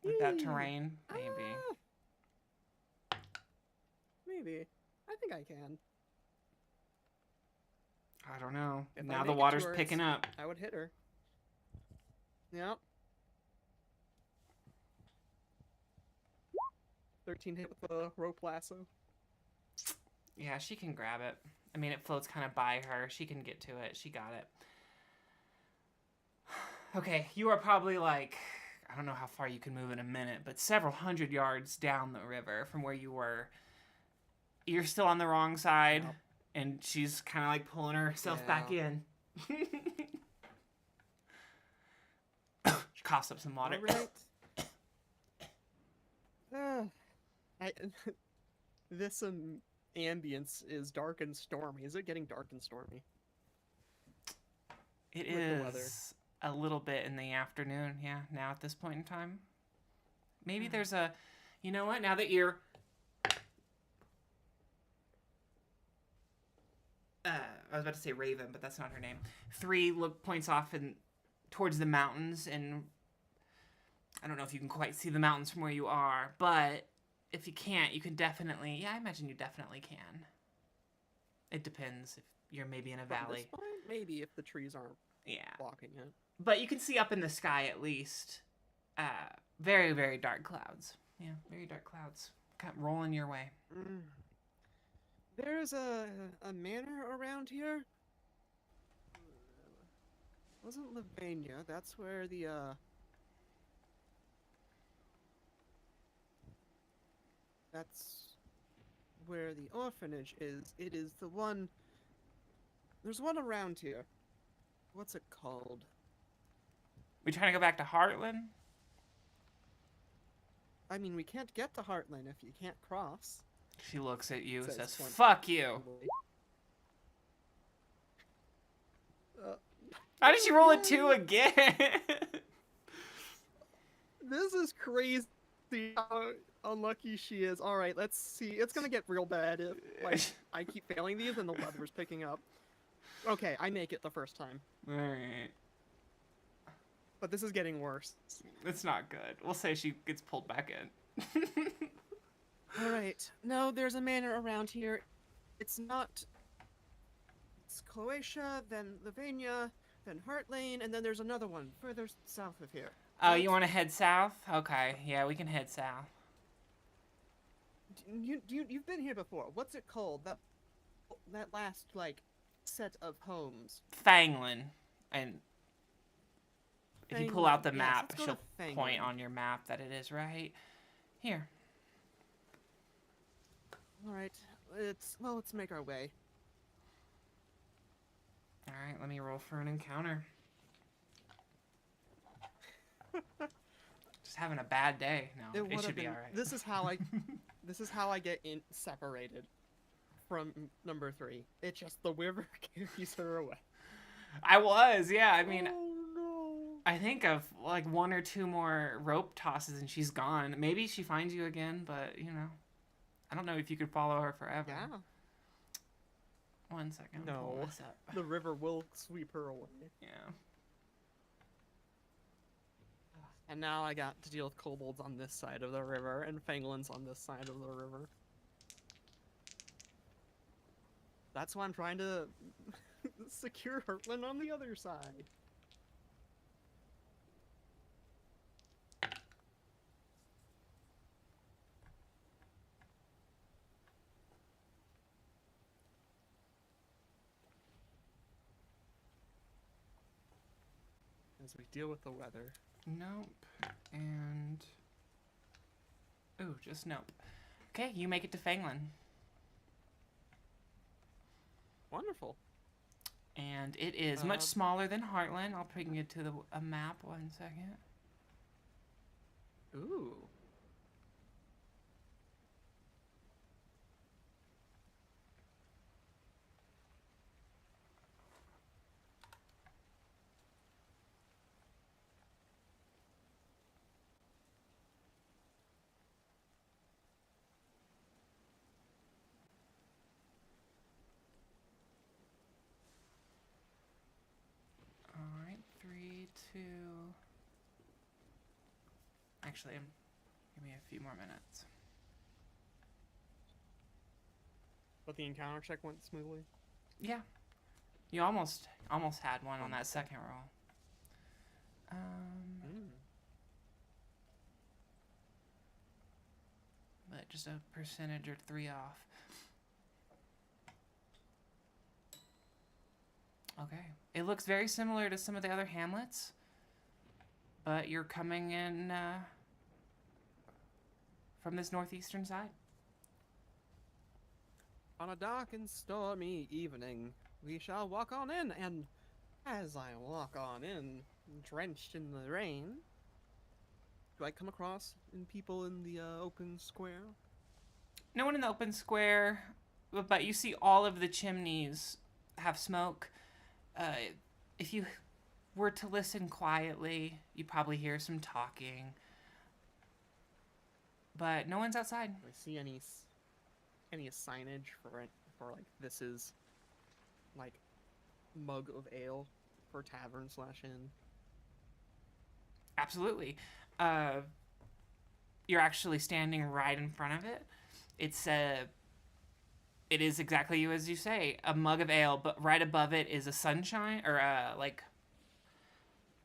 with that Yee! terrain? Maybe. Maybe. I think I can. I don't know. If I Now the make it water's to her, picking up. I would hit her. Yep. 13 hit with the rope lasso. Yeah, she can grab it. I mean, it floats kind of by her. She can get to it. She got it. Okay, you are probably like, I don't know how far you can move in a minute, but several hundred yards down the river from where you were. You're still on the wrong side, Yep. and she's kind of like pulling herself back in. She coughs up some water. Alright. This ambience is dark and stormy. Is it getting dark and stormy? It With the weather. is a little bit in the afternoon, yeah, now at this point in time. Maybe there's a, you know what, now that you're, I was about to say Raven, but that's not her name. 3 points off towards the mountains, and I don't know if you can quite see the mountains from where you are, but if you can't, you can definitely, yeah, I imagine you definitely can. It depends if you're maybe in a From valley. this point, maybe if the trees aren't blocking it. But you can see up in the sky at least very, very dark clouds. Yeah, very dark clouds. Kind of rolling your way. There's a manor around here. Wasn't Lavania? That's where the that's where the orphanage is. It is the one. There's one around here. What's it called? We trying to go back to Heartland? I mean, we can't get to Heartland if you can't cross. She looks at you and says, Says "Fuck you." How did she roll a 2 again? This is crazy how unlucky she is. Alright, let's see. It's gonna get real bad if like I keep failing these and the weather's picking up. Okay, I make it the first time. Alright. But this is getting worse. It's not good. We'll say she gets pulled back in. Alright. No, there's a manor around here. It's not... It's Croatia, then Lavania, then Heartlane, and then there's another one further south of here. Oh, you want to head south? Okay, yeah, we can head south. You've been here before. What's it called? That last, like, set of homes. Fanglin. And if you pull out the Yes, map, let's go to she'll point Fanglin. on your map that it is right here. Alright, let's make our way. Alright, let me roll for an encounter. Just having a bad day. No, it should be alright. This is how I get separated from number 3. It's just the river carries her away. I was, yeah. I mean, oh no. I think of like 1 or 2 more rope tosses and she's gone. Maybe she finds you again, but you know, I don't know if you could follow her forever. Yeah. 1 second. No. Pull this up. The river will sweep her away. Yeah. And now I got to deal with kobolds on this side of the river and Fanglins on this side of the river. That's why I'm trying to secure Heartland on the other side. As we deal with the weather. Nope. And... ooh, just nope. Okay, you make it to Fanglin. Wonderful. And it is much Uh, smaller than Heartland. I'll bring you to a map 1 second. ooh. All right, 3, 2. Actually, give me a few more minutes. But the encounter check went smoothly. Yeah, you almost had one on that Wonderful. second roll. Mm. But just a percentage or 3 off. Okay. It looks very similar to some of the other hamlets, but you're coming in from this northeastern side. On a dark and stormy evening, we shall walk on in, and as I walk on in, drenched in the rain, do I come across people in the open square? No one in the open square, but you see all of the chimneys have smoke. If you were to listen quietly, you probably hear some talking, but no one's outside. Do I see any signage for it, for like this is like mug of ale for tavern slash inn? Absolutely. Uh, you're actually standing right in front of it. It's it is exactly as you say, a mug of ale, but right above it is a sunshine or like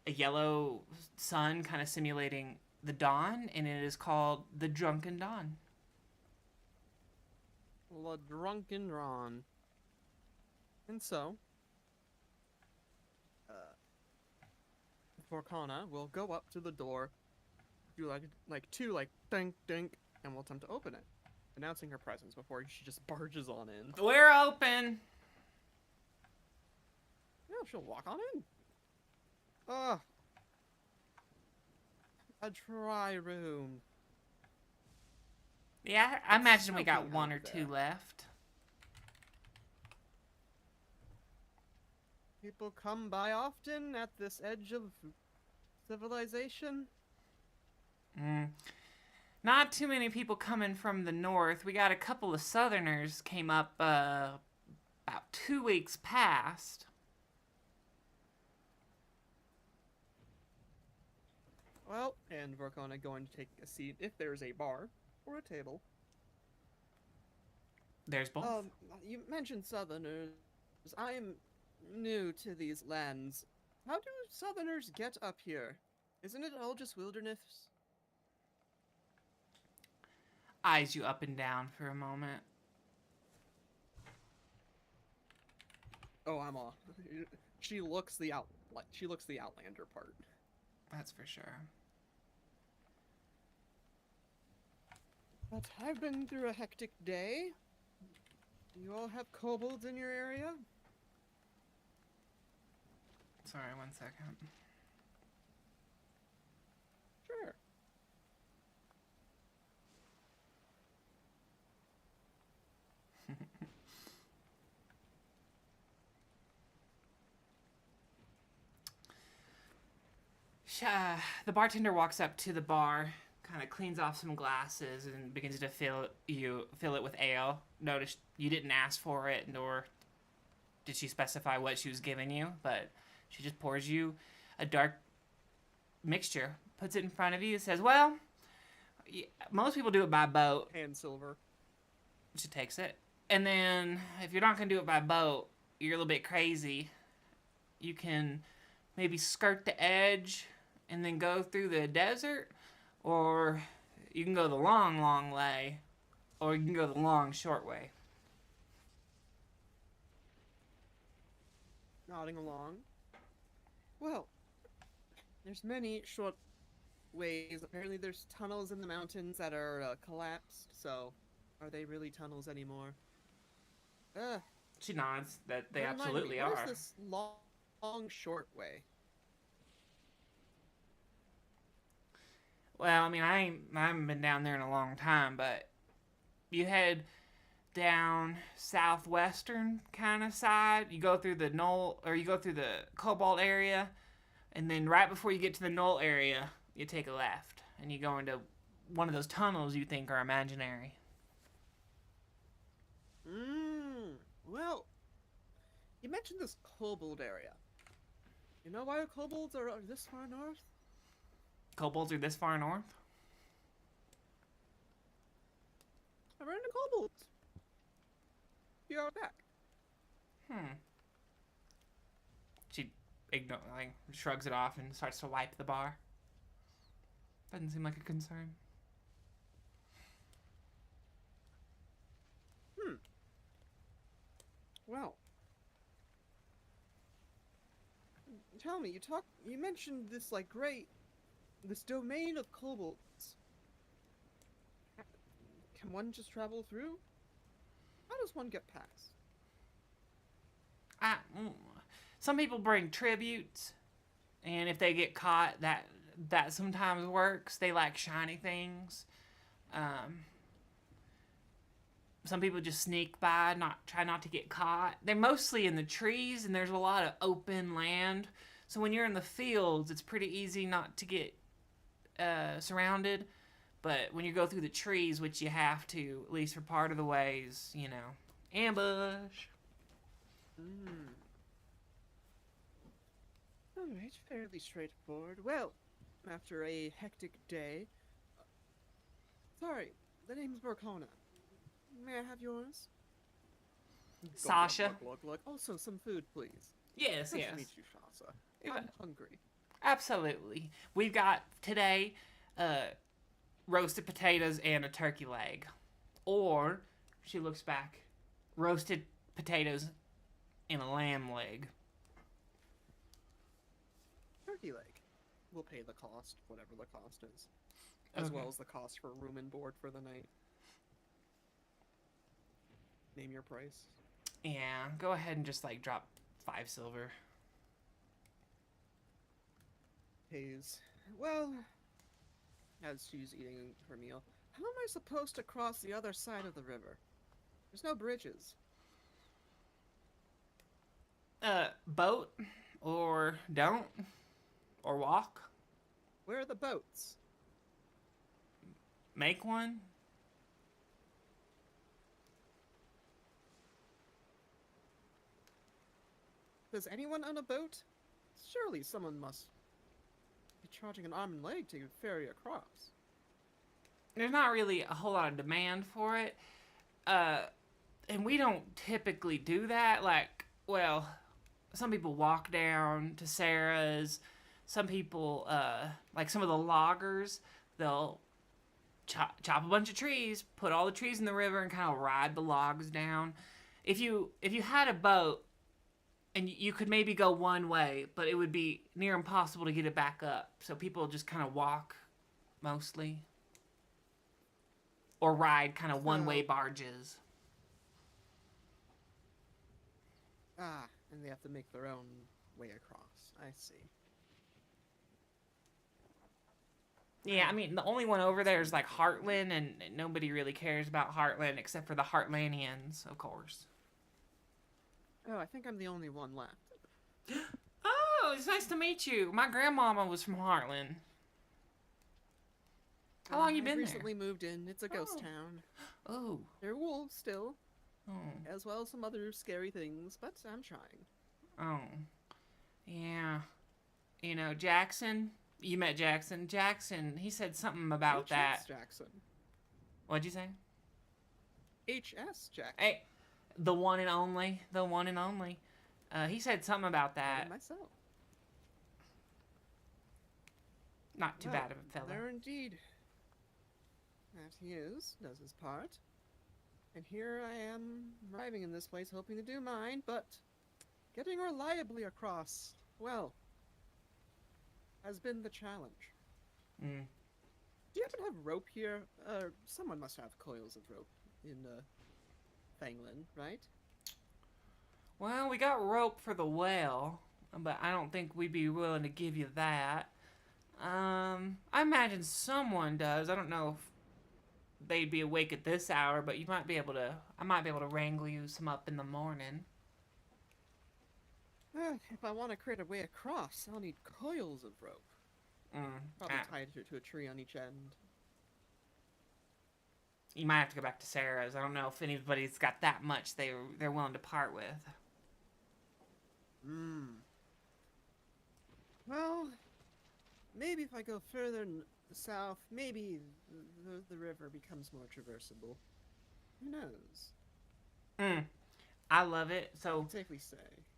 a yellow sun, kind of simulating the dawn, and it is called the Drunken Dawn. La Drunken Ron. And so, uh, Vorkona will go up to the door, do like two like dink dink, and will attempt to open it, announcing her presence before she just barges on in. We're open. Yeah, she'll walk on in. Ah, a dry room. Yeah, I It's imagine we got soaking one out or two there. left. People come by often at this edge of civilization. Mm. Not too many people coming from the north. We got a couple of southerners came up about 2 weeks past. Well, and Vorkona going to take a seat if there's a bar or a table. There's both. You mentioned Southerners. I am new to these lands. How do Southerners get up here? Isn't it all just wilderness? Eyes you up and down for a moment. Oh, I'm off. She looks the Outlander part. That's for sure. But I've been through a hectic day. You all have kobolds in your area? Sorry, 1 second. Sure. The bartender walks up to the bar, kind of cleans off some glasses, and begins to fill it with ale. Notice you didn't ask for it, nor did she specify what she was giving you, but she just pours you a dark mixture, puts it in front of you, says, "Well, most people do it by boat." And silver. She takes it, and then if you're not gonna do it by boat, you're a little bit crazy. You can maybe skirt the edge and then go through the desert, or you can go the long, long way, or you can go the long, short way. Nodding along. Well, there's many short ways. Apparently, there's tunnels in the mountains that are collapsed. So, are they really tunnels anymore? She nods that they Remind me, absolutely what is are. this long, short way? Well, I mean, I haven't been down there in a long time, but you head down southwestern kind of side. You go through the knoll, or you go through the cobalt area, and then right before you get to the knoll area, you take a left, and you go into one of those tunnels you think are imaginary. Well, you mentioned this kobold area. You know why kobolds are this far north? Kobolds are this far north? I ran into kobolds. You're out back. Hmm. She shrugs it off and starts to wipe the bar. Doesn't seem like a concern. Well, tell me, you mentioned this this domain of kobolds. Can one just travel through? How does one get past? I, some people bring tributes, and if they get caught, that sometimes works. They like shiny things. Some people just sneak by, try not to get caught. They're mostly in the trees, and there's a lot of open land. So when you're in the fields, it's pretty easy not to get surrounded. But when you go through the trees, which you have to, at least for part of the ways, ambush. Alright, fairly straightforward. Well, after a hectic day... sorry, the name's Vorkona. May I have yours? Sasha. Glug. Also, some food, please. Yes, Nice yes. to meet you, Shasa. I'm hungry. Absolutely. We've got today roasted potatoes and a turkey leg. Or, she looks back, roasted potatoes and a lamb leg. Turkey leg. We'll pay the cost, whatever the cost is. As well as the cost for room and board for the night. Name your price. Yeah, go ahead and just drop 5 silver. Pays. Well, as she's eating her meal, how am I supposed to cross the other side of the river? There's no bridges. Boat, or don't, or walk. Where are the boats? Make one. Does anyone own a boat? Surely someone must be charging an arm and leg to ferry across. There's not really a whole lot of demand for it. And we don't typically do that. Some people walk down to Sarah's. Some people, some of the loggers, they'll chop a bunch of trees, put all the trees in the river, and kind of ride the logs down. If you had a boat, and you could maybe go one way, but it would be near impossible to get it back up. So people just kind of walk, mostly. Or ride kind of one-way barges. And they have to make their own way across. I see. Yeah, I mean, the only one over there is Heartland, and nobody really cares about Heartland except for the Heartlandians, of course. Oh, I think I'm the only one left. Oh, it's nice to meet you. My grandmama was from Heartland. How long you been there? Recently moved in. It's a ghost town. Oh. There are wolves still. Oh. As well as some other scary things, but I'm trying. Oh. Yeah. Jackson. You met Jackson. Jackson, he said something about that. Jackson. What'd you say? H.S. Jackson. Hey, the one and only. The one and only. He said something about that. Myself. Not too bad of a fella. There indeed. That he is, does his part. And here I am, arriving in this place hoping to do mine, but getting reliably across, well, has been the challenge. Do you happen to have rope here? Someone must have coils of rope in Fanglin, right? Well, we got rope for the well, but I don't think we'd be willing to give you that. I imagine someone does. I don't know if they'd be awake at this hour, but you might be able to. I might be able to wrangle you some up in the morning. If I want to create a way across, I'll need coils of rope. Probably Ah, tied to a tree on each end. you might have to go back to Sarah's. I don't know if anybody's got that much they're willing to part with. Well, maybe if I go further south, maybe the river becomes more traversable. Who knows? I love it. So Safely say.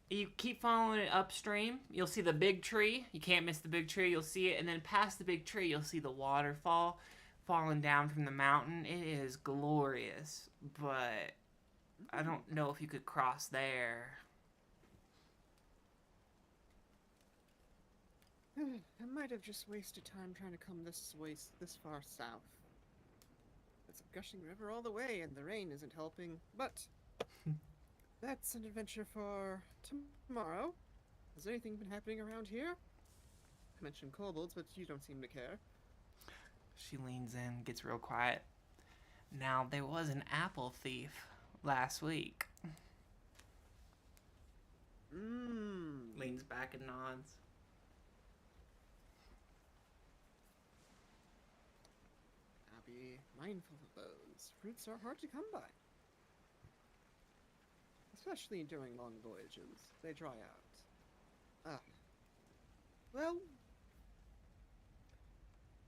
you keep following it upstream. You'll see the big tree. You can't miss the big tree. You'll see it, and then past the big tree, you'll see the waterfall falling down from the mountain. It is glorious, but I don't know if you could cross there. I might have just wasted time trying to come this far south. It's a gushing river all the way, and the rain isn't helping. But that's an adventure for tomorrow. Has anything been happening around here? I mentioned kobolds, but you don't seem to care. She leans in, gets real quiet. Now, there was an apple thief last week. Leans back and nods. I'll be mindful of those. Fruits are hard to come by. Especially during long voyages. They dry out. Well,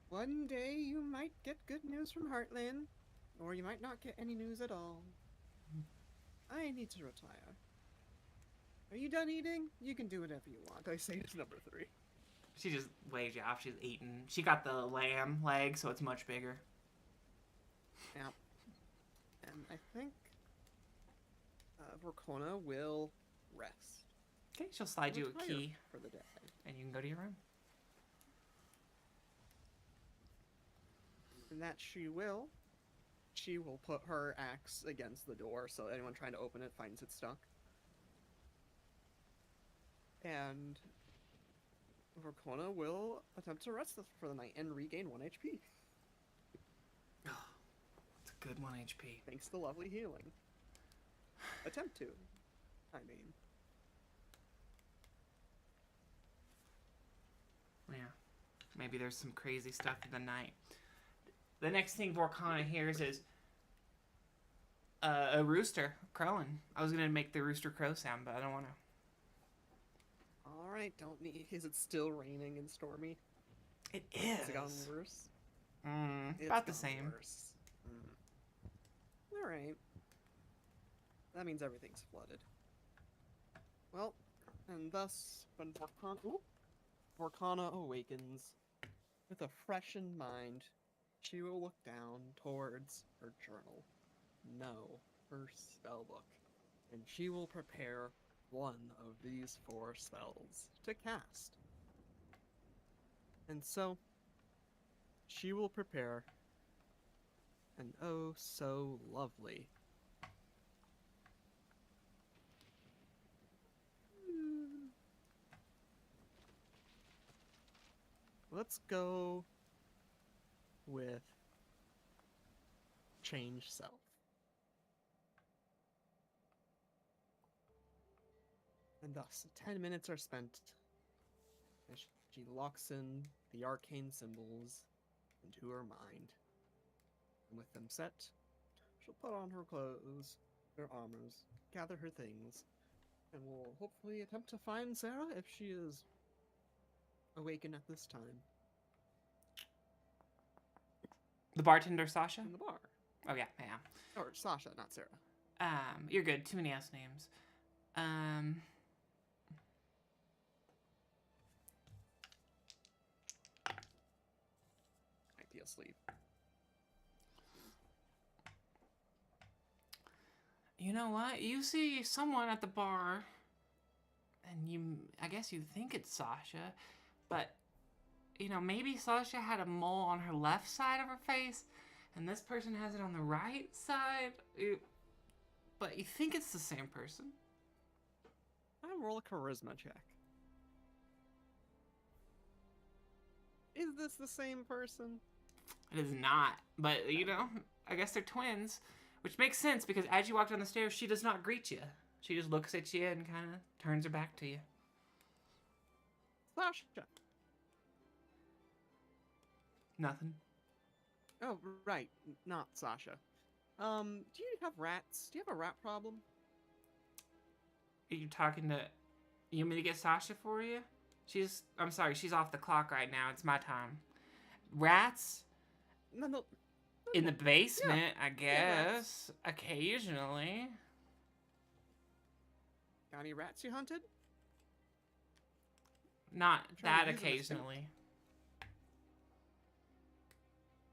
one day you might get good news from Heartland, or you might not get any news at all. I need to retire. Are you done eating? You can do whatever you want. I say to number 3. She just waves you off. She's eating. She got the lamb leg, so it's much bigger. Yeah. And I think Vorkona will rest. Okay, she'll slide you a Retire key, for the day. and you can go to your room. And that she will put her axe against the door so anyone trying to open it finds it stuck. And Vorkona will attempt to rest for the night and regain 1 HP. It's a good 1 HP. Thanks to lovely healing. Attempt to. I mean. Yeah. Maybe there's some crazy stuff in the night. The next thing Vorkona hears is a rooster crowing. I was going to make the rooster crow sound, but I don't want to. Alright, don't need. Is it still raining and stormy? It is. Has it gotten worse? It's About the gotten same. worse. Alright. That means everything's flooded. Well, and thus, when Vorkona awakens, with a freshened mind, she will look down towards her journal. No, her spellbook. And she will prepare one of these 4 spells to cast. And so, she will prepare an oh so lovely let's go with change self. And thus, 10 minutes are spent as she locks in the arcane symbols into her mind. And with them set, she'll put on her clothes, her armors, gather her things, and will hopefully attempt to find Sarah if she is awakened at this time. The bartender, Sasha? In the bar. Oh, yeah. Or Sasha, not Sarah. You're good. Too many ass names. Might be asleep. You know what? You see someone at the bar, and I guess you think it's Sasha, but, maybe Sasha had a mole on her left side of her face, and this person has it on the right side, but you think it's the same person. to roll a charisma check. Is this the same person? It is not, but you know, I guess they're twins, which makes sense because as you walk down the stairs, she does not greet you. She just looks at you and kind of turns her back to you. Sasha. Nothing. Oh, right. Not Sasha. Do you have rats? Do you have a rat problem? Are you talking to... You want me to get Sasha for you? I'm sorry, she's off the clock right now. It's my time. Rats? No. In the basement, I guess. rats. Occasionally. Got any rats you hunted? Not trying that to use them as bait. occasionally.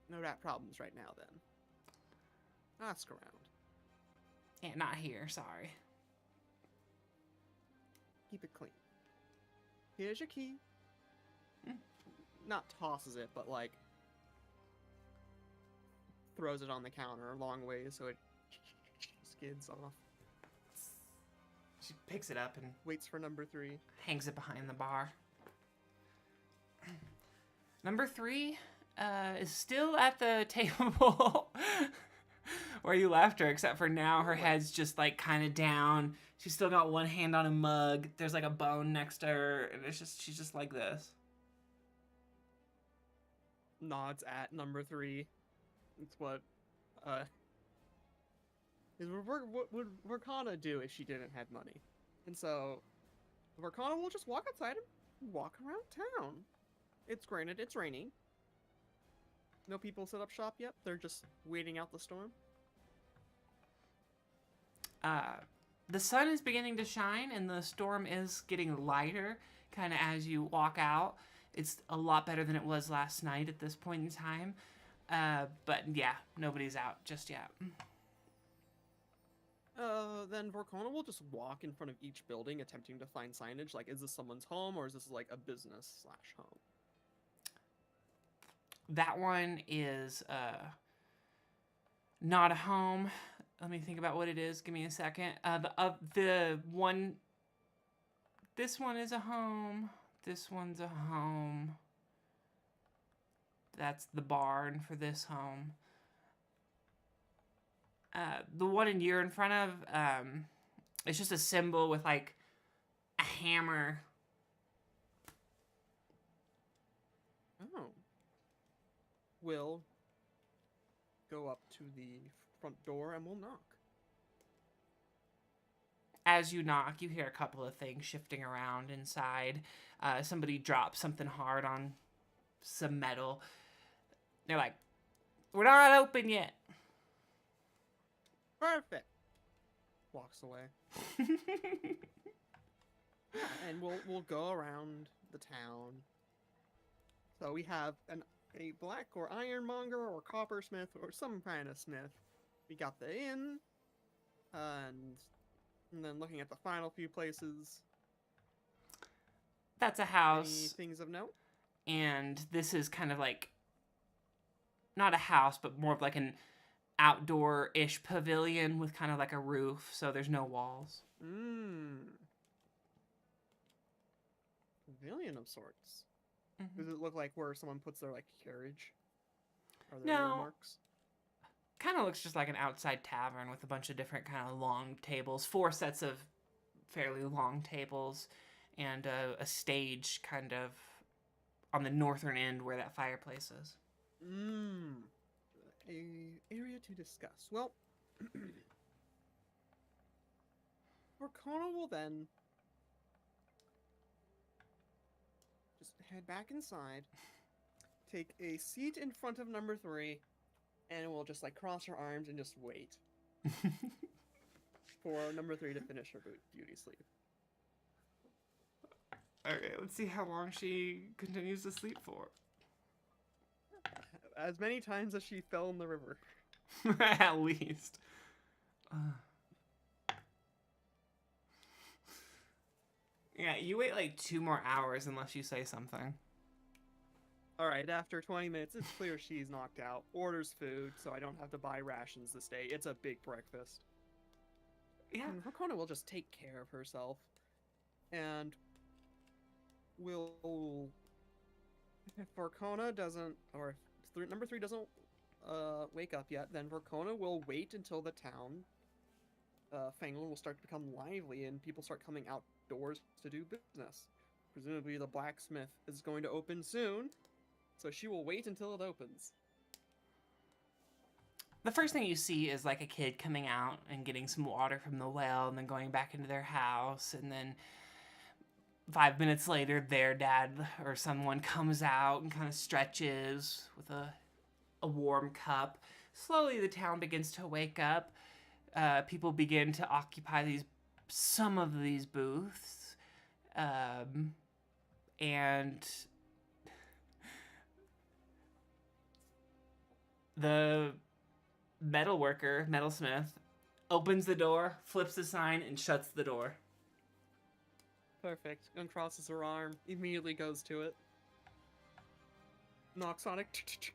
No rat problems right now, then. Ask around. Yeah, not here, sorry. Keep it clean. Here's your key. Hmm. Not tosses it, but like throws it on the counter a long ways so it skids off. She picks it up and Waits for number 3. hangs it behind the bar. Number 3 is still at the table where you left her, except for now her head's just like kind of down. She's still got one hand on a mug. There's like a bone next to her, and she's just like this. Nods at number 3. It's what would Vorkona do if she didn't have money? And so Vorkona will just walk outside and walk around town. It's granted, it's raining. No people set up shop yet. They're just waiting out the storm. The sun is beginning to shine, and the storm is getting lighter kind of as you walk out. It's a lot better than it was last night at this point in time. But yeah, nobody's out just yet. Then Vorkona will just walk in front of each building attempting to find signage. Like, is this someone's home or is this like a business/home? That one is not a home. Let me think about what it is. Give me a second. The one... This one is a home. This one's a home. That's the barn for this home. The one you're in front of, it's just a symbol with like a hammer. Oh. Will go up to the front door and will knock. As you knock, you hear a couple of things shifting around inside. Somebody drops something hard on some metal. They're like, "We're not open yet." Perfect. Walks away. And we'll go around the town. So we have a black or ironmonger or coppersmith or some kind of smith. We got the inn, and then looking at the final few places. That's a house. Any things of note? And this is kind of like, not a house, but more of like an outdoor-ish pavilion with kind of like a roof, so there's no walls. Pavilion of sorts. Mm-hmm. Does it look like where someone puts their like carriage? Are there No. earmarks? Kind of looks just like an outside tavern with a bunch of different kind of long tables, 4 sets of fairly long tables, and a stage kind of on the northern end where that fireplace is. A area to discuss. Well, Vorkona will then just head back inside, take a seat in front of number 3, and we'll just like cross her arms and just wait for number 3 to finish her beauty sleep. Okay, let's see how long she continues to sleep for. As many times as she fell in the river. At least. Yeah, you wait like 2 more hours unless you say something. Alright, after 20 minutes, it's clear she's knocked out. Orders food, so I don't have to buy rations this day. It's a big breakfast. Yeah. And Vorkona will just take care of herself. and will, if Vorkona doesn't, or if number 3 doesn't wake up yet, then Vorkona will wait until the town, Fanglin, will start to become lively and people start coming outdoors to do business. Presumably the blacksmith is going to open soon, so she will wait until it opens. The first thing you see is like a kid coming out and getting some water from the well and then going back into their house, and then 5 minutes later their dad or someone comes out and kind of stretches with a warm cup. Slowly the town begins to wake up. People begin to occupy some of these booths, and the metalsmith, opens the door, flips the sign, and shuts the door. Perfect. Uncrosses her arm, immediately goes to it. Knocks on it.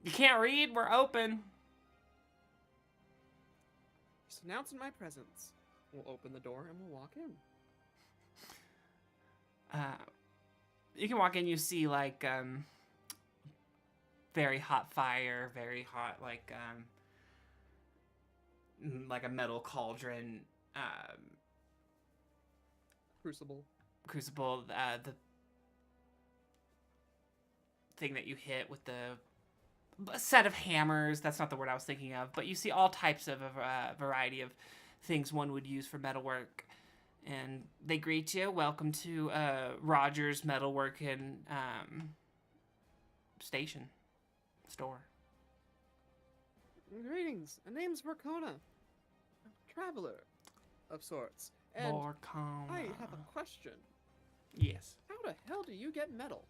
You can't read? We're open. Just announcing my presence. We'll open the door and we'll walk in. You can walk in, you see like very hot fire, very hot like a metal cauldron, Crucible. The thing that you hit with a set of hammers. That's not the word I was thinking of, but you see all types of a variety of things one would use for metalwork. And they greet you. Welcome to Rogers Metalworking store. Greetings. My name's Vorkona. A traveler of sorts. And Vorkona. I have a question. Yes. How the hell do you get metal?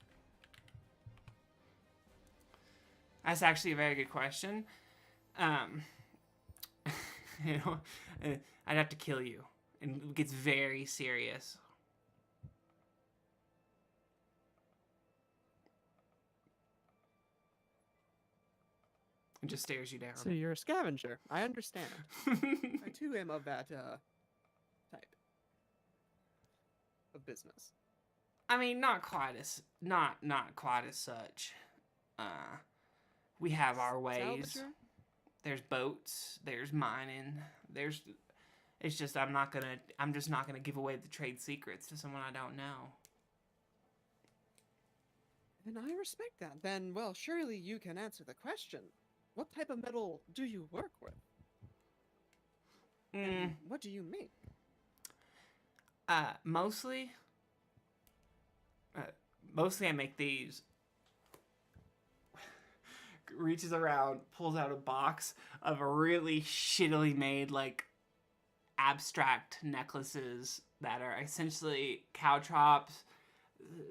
That's actually a very good question. You know, I'd have to kill you. And it gets very serious. And just stares you down. So you're a scavenger. I understand. I too am of that type of business. I mean, not quite as such. We have our ways. Salvager? There's boats. There's mining. It's just I'm just not gonna give away the trade secrets to someone I don't know. And I respect that. Then, well, surely you can answer the question. What type of metal do you work with? And what do you make? Mostly I make these. Reaches around, pulls out a box of really shittily made, like, abstract necklaces that are essentially caltrops.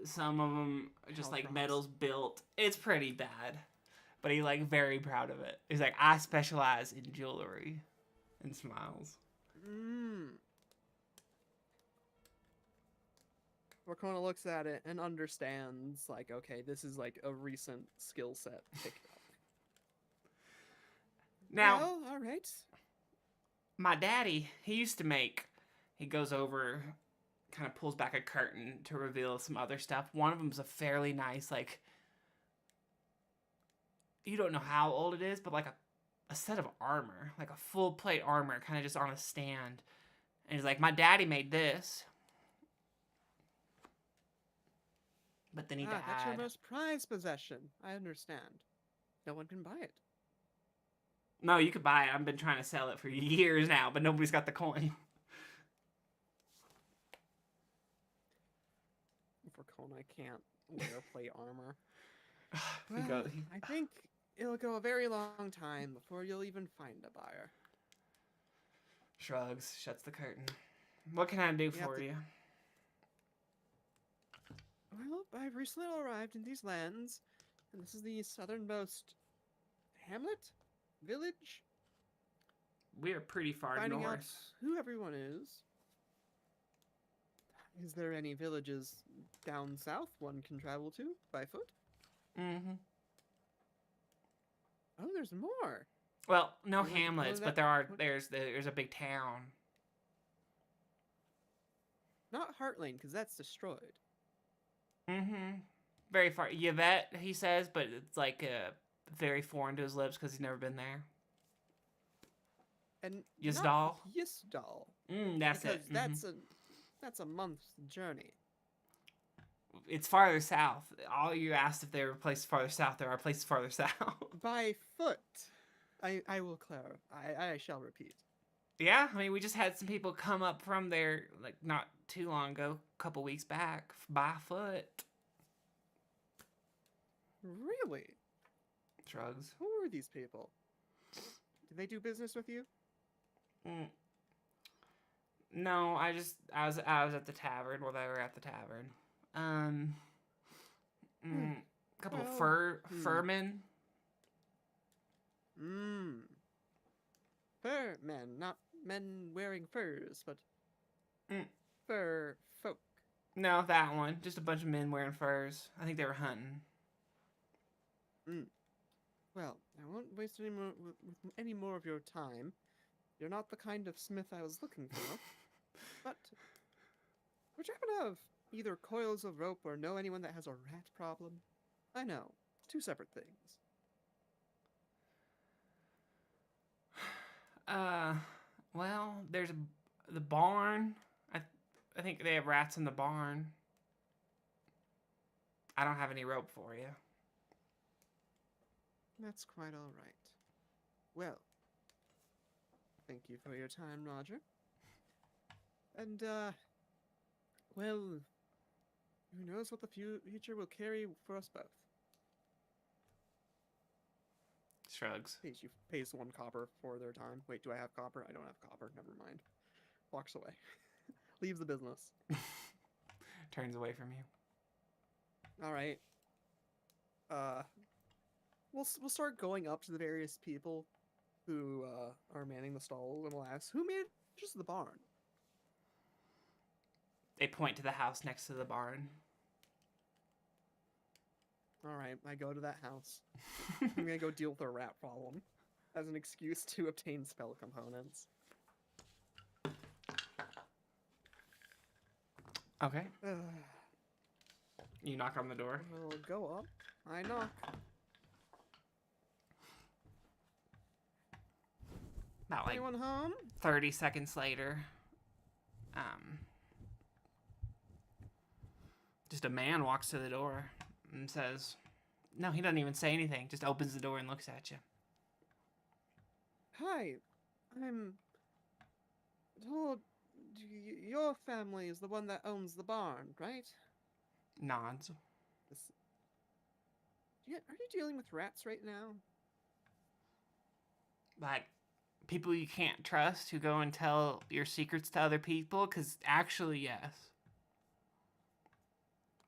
Some of them are just like metals built. It's pretty bad, but he's like very proud of it. He's like, I specialize in jewelry, and smiles. Vorkona looks at it and understands, like, okay, this is like a recent skill set picked up. Now, well, all right. My daddy, he goes over, kind of pulls back a curtain to reveal some other stuff. One of them's a fairly nice, like, you don't know how old it is, but like a set of armor, like a full plate armor, kind of just on a stand. And he's like, my daddy made this. But then he died. That's your most prized possession. I understand. No one can buy it. No, you could buy it. I've been trying to sell it for years now, but nobody's got the coin. Vorkona can't wear plate armor. Well, I think it'll go a very long time before you'll even find a buyer. Shrugs, shuts the curtain. What can I do for you? Well, I've recently arrived in these lands, and this is the southernmost hamlet? Village? We are pretty far Finding out north. who everyone is. Is there any villages down south one can travel to by foot? Mm-hmm. Oh, there's more. Well, no Like, hamlets, but there's a big town. Not Heartlane, because that's destroyed. Mm-hmm. Very far. Yvette, he says, but it's like very foreign to his lips because he's never been there. And not Yzdal. Yisdal, That's because it. Mm-hmm. that's a month's journey. It's farther south. All you asked if there were places farther south. There are places farther south. By foot. I will clarify. I shall repeat. Yeah, I mean, we just had some people come up from there like not too long ago, a couple weeks back, by foot. Really? Shrugs. Who are these people? Did they do business with you? Mm. No, I was at the tavern while they were at the tavern. Couple of furmen. Fur men, not men wearing furs, but fur folk. No, that one. Just a bunch of men wearing furs. I think they were hunting. Well, I won't waste any more of your time. You're not the kind of smith I was looking for. But would you happen to have either coils of rope or know anyone that has a rat problem? I know, two separate things. Well, there's the barn. I think they have rats in the barn. I don't have any rope for you. That's quite all right. Well, thank you for your time, Roger. And, well, who knows what the future will carry for us both. Shrugs. Pays 1 copper for their time. Wait, do I have copper? I don't have copper. Never mind. Walks away. Leaves the business. Turns away from you. All right. We'll start going up to the various people who are manning the stalls, and we'll ask, who manages the barn? They point to the house next to the barn. All right, I go to that house. I'm gonna go deal with a rat problem as an excuse to obtain spell components. Okay. You knock on the door. We'll go up. I knock. About like Anyone home? 30 seconds later, just a man walks to the door and says, no, he doesn't even say anything, just opens the door and looks at you. Hi, I'm told your family is the one that owns the barn, right? Nods. Are you dealing with rats right now? Like, people you can't trust who go and tell your secrets to other people? Because actually, yes.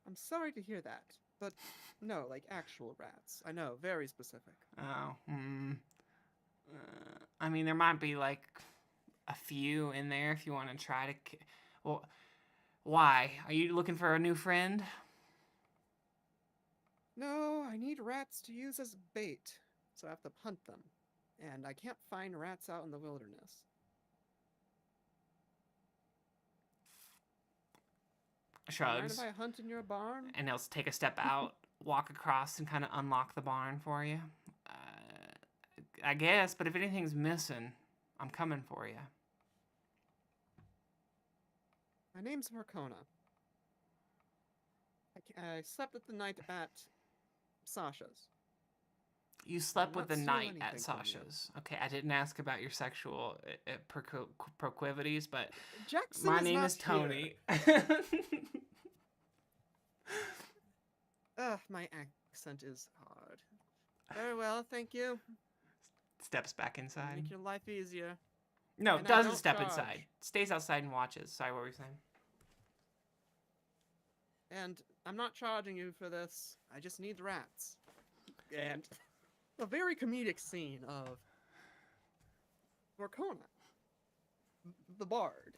I'm sorry to hear that, but no, like actual rats. I know, very specific. Oh, I mean, there might be like a few in there if you want to try to. Well, why? Are you looking for a new friend? No, I need rats to use as bait, so I have to hunt them. And I can't find rats out in the wilderness. Shrugs. Mind if I hunt in your barn? And he'll take a step out, walk across, and kind of unlock the barn for you. I guess, but if anything's missing, I'm coming for you. My name's Vorkona. I slept at the night at Sasha's. You slept with the night at anything from you. Sasha's. Okay, I didn't ask about your sexual proclivities, but Jackson my is name not is Tony. Ugh, my accent is hard. Very well, thank you. Steps back inside. Make your life easier. No, And I doesn't don't step charge. inside. Stays outside and watches. Sorry, what were you saying? And I'm not charging you for this. I just need rats. And a very comedic scene of Vorkona, the bard,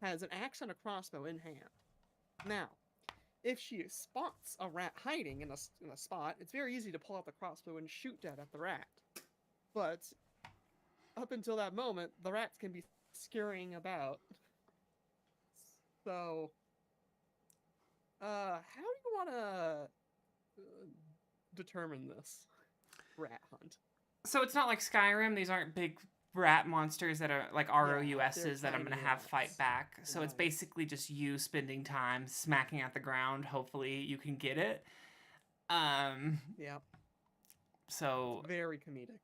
has an axe and a crossbow in hand. Now, if she spots a rat hiding in a spot, it's very easy to pull out the crossbow and shoot dead at the rat. But up until that moment, the rats can be scurrying about. So How do you want to determine this rat hunt? So it's not like Skyrim. These aren't big rat monsters that are like Yeah, they're ROUSs that I'm tiny gonna have fight rats. back. So it's Nice. basically just you spending time smacking at the ground. Hopefully you can get it. Um, Yeah, it's so very comedic.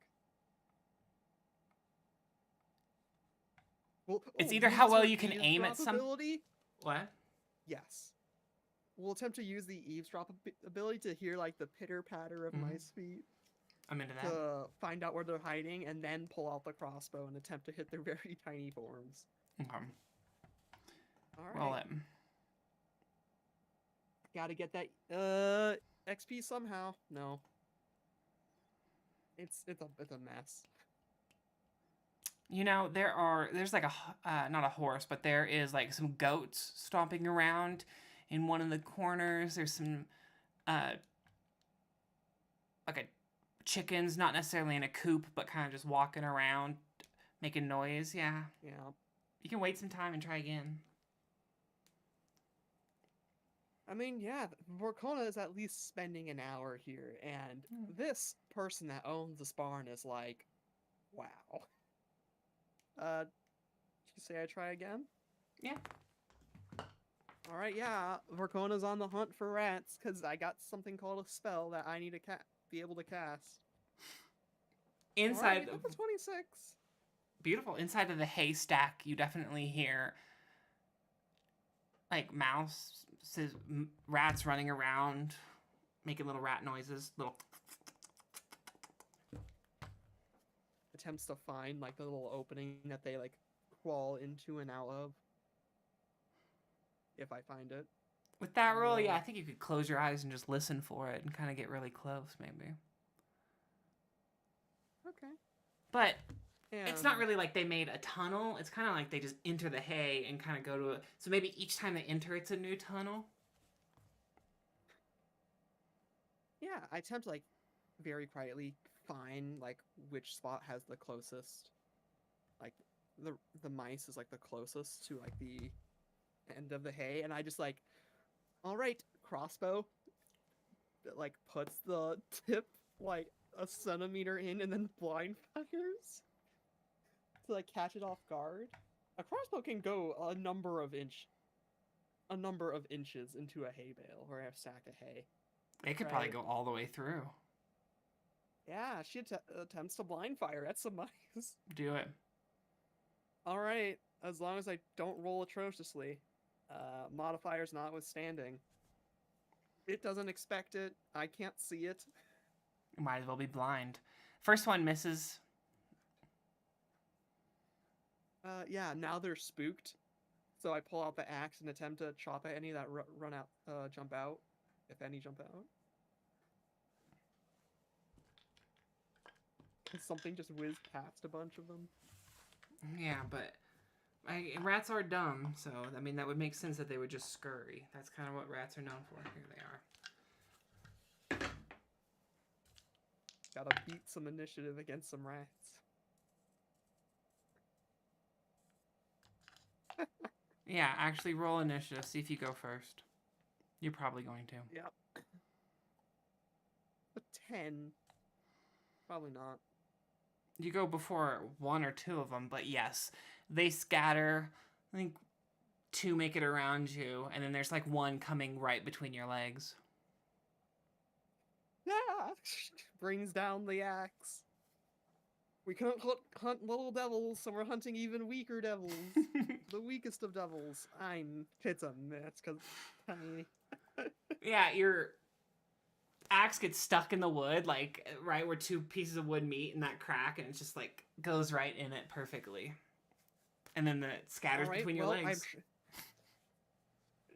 Well, it's oh, either how use well her you can aim at eavesdrop some. ability. What? Yes, we'll attempt to use the eavesdrop ability to hear like the pitter patter of Mm, mice feet I'm into that. to find out where they're hiding, and then pull out the crossbow and attempt to hit their very tiny forms. Okay. All Roll right, it. gotta get that XP somehow. No, it's a mess. You know, there's like not a horse, but there is like some goats stomping around in one of the corners. There's some uh like a chickens, not necessarily in a coop, but kind of just walking around making noise. Yeah. Yeah. You can wait some time and try again. I mean, yeah, Vorkona is at least spending an hour here, and this person that owns this barn is like, wow. Did you say I try again? Yeah. All right, yeah, Vorkona's on the hunt for rats because I got something called a spell that I need to be able to cast. All right, Inside that's a 26. beautiful inside of the haystack, you definitely hear like rats running around, making little rat noises, little. Attempts to find like the little opening that they like crawl into and out of. If I find it. With that roll, yeah, I think you could close your eyes and just listen for it and kind of get really close, maybe. Okay. But it's not really like they made a tunnel. It's kind of like they just enter the hay and kind of go to it. So maybe each time they enter, it's a new tunnel. Yeah, I attempt to like very quietly find like which spot has the closest. Like the mice is like the closest to like the end of the hay, and I just like, all right, crossbow. That like puts the tip like a centimeter in and then blind fires to like catch it off guard. A crossbow can go a number of inches into a hay bale or a sack of hay. It could probably go all the way through. Yeah, she attempts to blind fire at some mice. Do it. All right, as long as I don't roll atrociously, modifiers notwithstanding. It doesn't expect it. I can't see it. You might as well be blind. First one misses. Yeah, now they're spooked. So I pull out the axe and attempt to chop at any that run out, jump out. If any jump out. Something just whizzed past a bunch of them. Yeah, but rats are dumb, so I mean that would make sense that they would just scurry. That's kind of what rats are known for. Here they are. Gotta beat some initiative against some rats. Yeah, actually roll initiative. See if you go first. You're probably going to. Yep. A 10. Probably not. You go before one or two of them, but yes, they scatter. I think two make it around you, and then there's like one coming right between your legs. Yeah! Brings down the axe. We can't hunt little devils, so we're hunting even weaker devils. The weakest of devils. It's a miss, because tiny. Yeah, your axe gets stuck in the wood, like right where two pieces of wood meet in that crack, and it just like goes right in it perfectly. And then it scatters between your legs.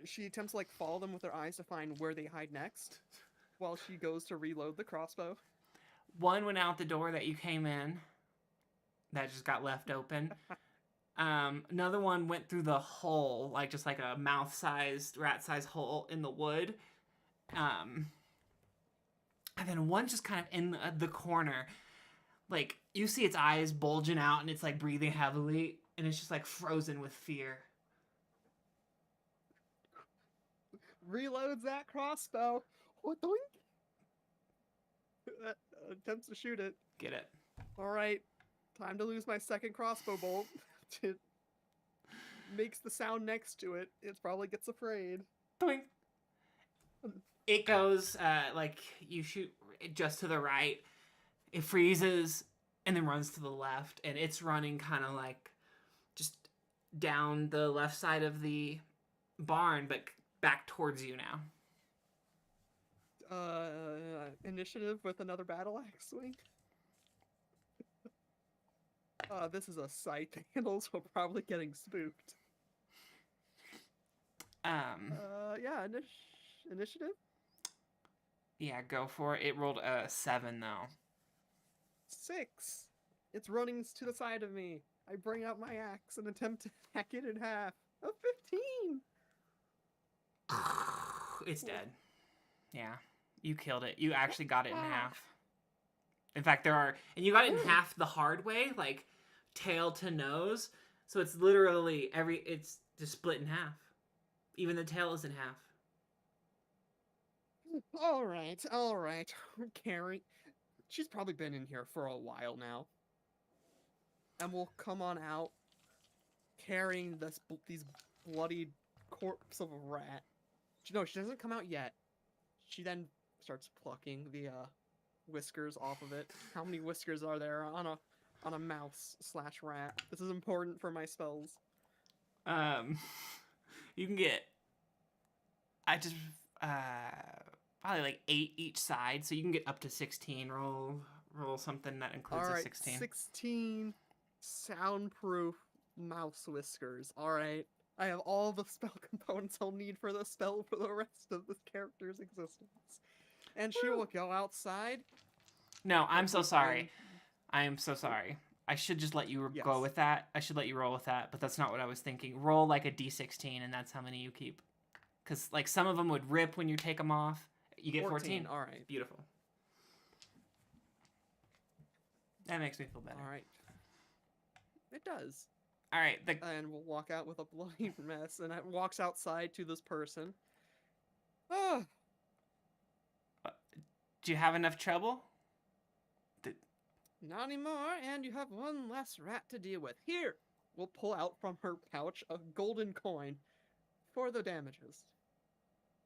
She attempts to like follow them with her eyes to find where they hide next, while she goes to reload the crossbow. One went out the door that you came in. That just got left open. Another one went through the hole, like just like a mouth-sized, rat-sized hole in the wood. And then one just kind of in the corner. Like, you see its eyes bulging out and it's like breathing heavily. And it's just like frozen with fear. reloads that crossbow. What doink? Attempts to shoot it. Get it. All right, time to lose my second crossbow bolt. It makes the sound next to it. It probably gets afraid. Doink. It goes, like, you shoot just to the right. It freezes and then runs to the left. And it's running kind of like just down the left side of the barn, but back towards you now. Initiative with another battle axe swing. This is a sight handle, so probably getting spooked. Yeah, initiative? Yeah, go for it. It rolled a 7, though. 6. It's running to the side of me. I bring out my axe and attempt to hack it in half. A 15! It's dead. Yeah, you killed it. You actually got it in half. In fact, and you got it in half the hard way, like tail to nose. So it's literally it's just split in half. Even the tail is in half. All right. Carrie, she's probably been in here for a while now. And we'll come on out carrying these bloody corpse of a rat. No, she doesn't come out yet. She then starts plucking the whiskers off of it. How many whiskers are there on a mouse/rat? This is important for my spells. You can get probably like 8 each side, so you can get up to 16. Roll something that includes a 16. 16 soundproof mouse whiskers. All right. I have all the spell components I'll need for the spell for the rest of this character's existence. And she will go outside. No, I'm so sorry. I am so sorry. I should just let you go with that. I should let you roll with that, but that's not what I was thinking. Roll like a d16, and that's how many you keep. Because like some of them would rip when you take them off. You get 14. All right. Beautiful. That makes me feel better. All right. It does. All right. And we'll walk out with a bloody mess, and it walks outside to this person. Oh. Do you have enough trouble? Not anymore, and you have one less rat to deal with. Here, we'll pull out from her pouch a golden coin for the damages.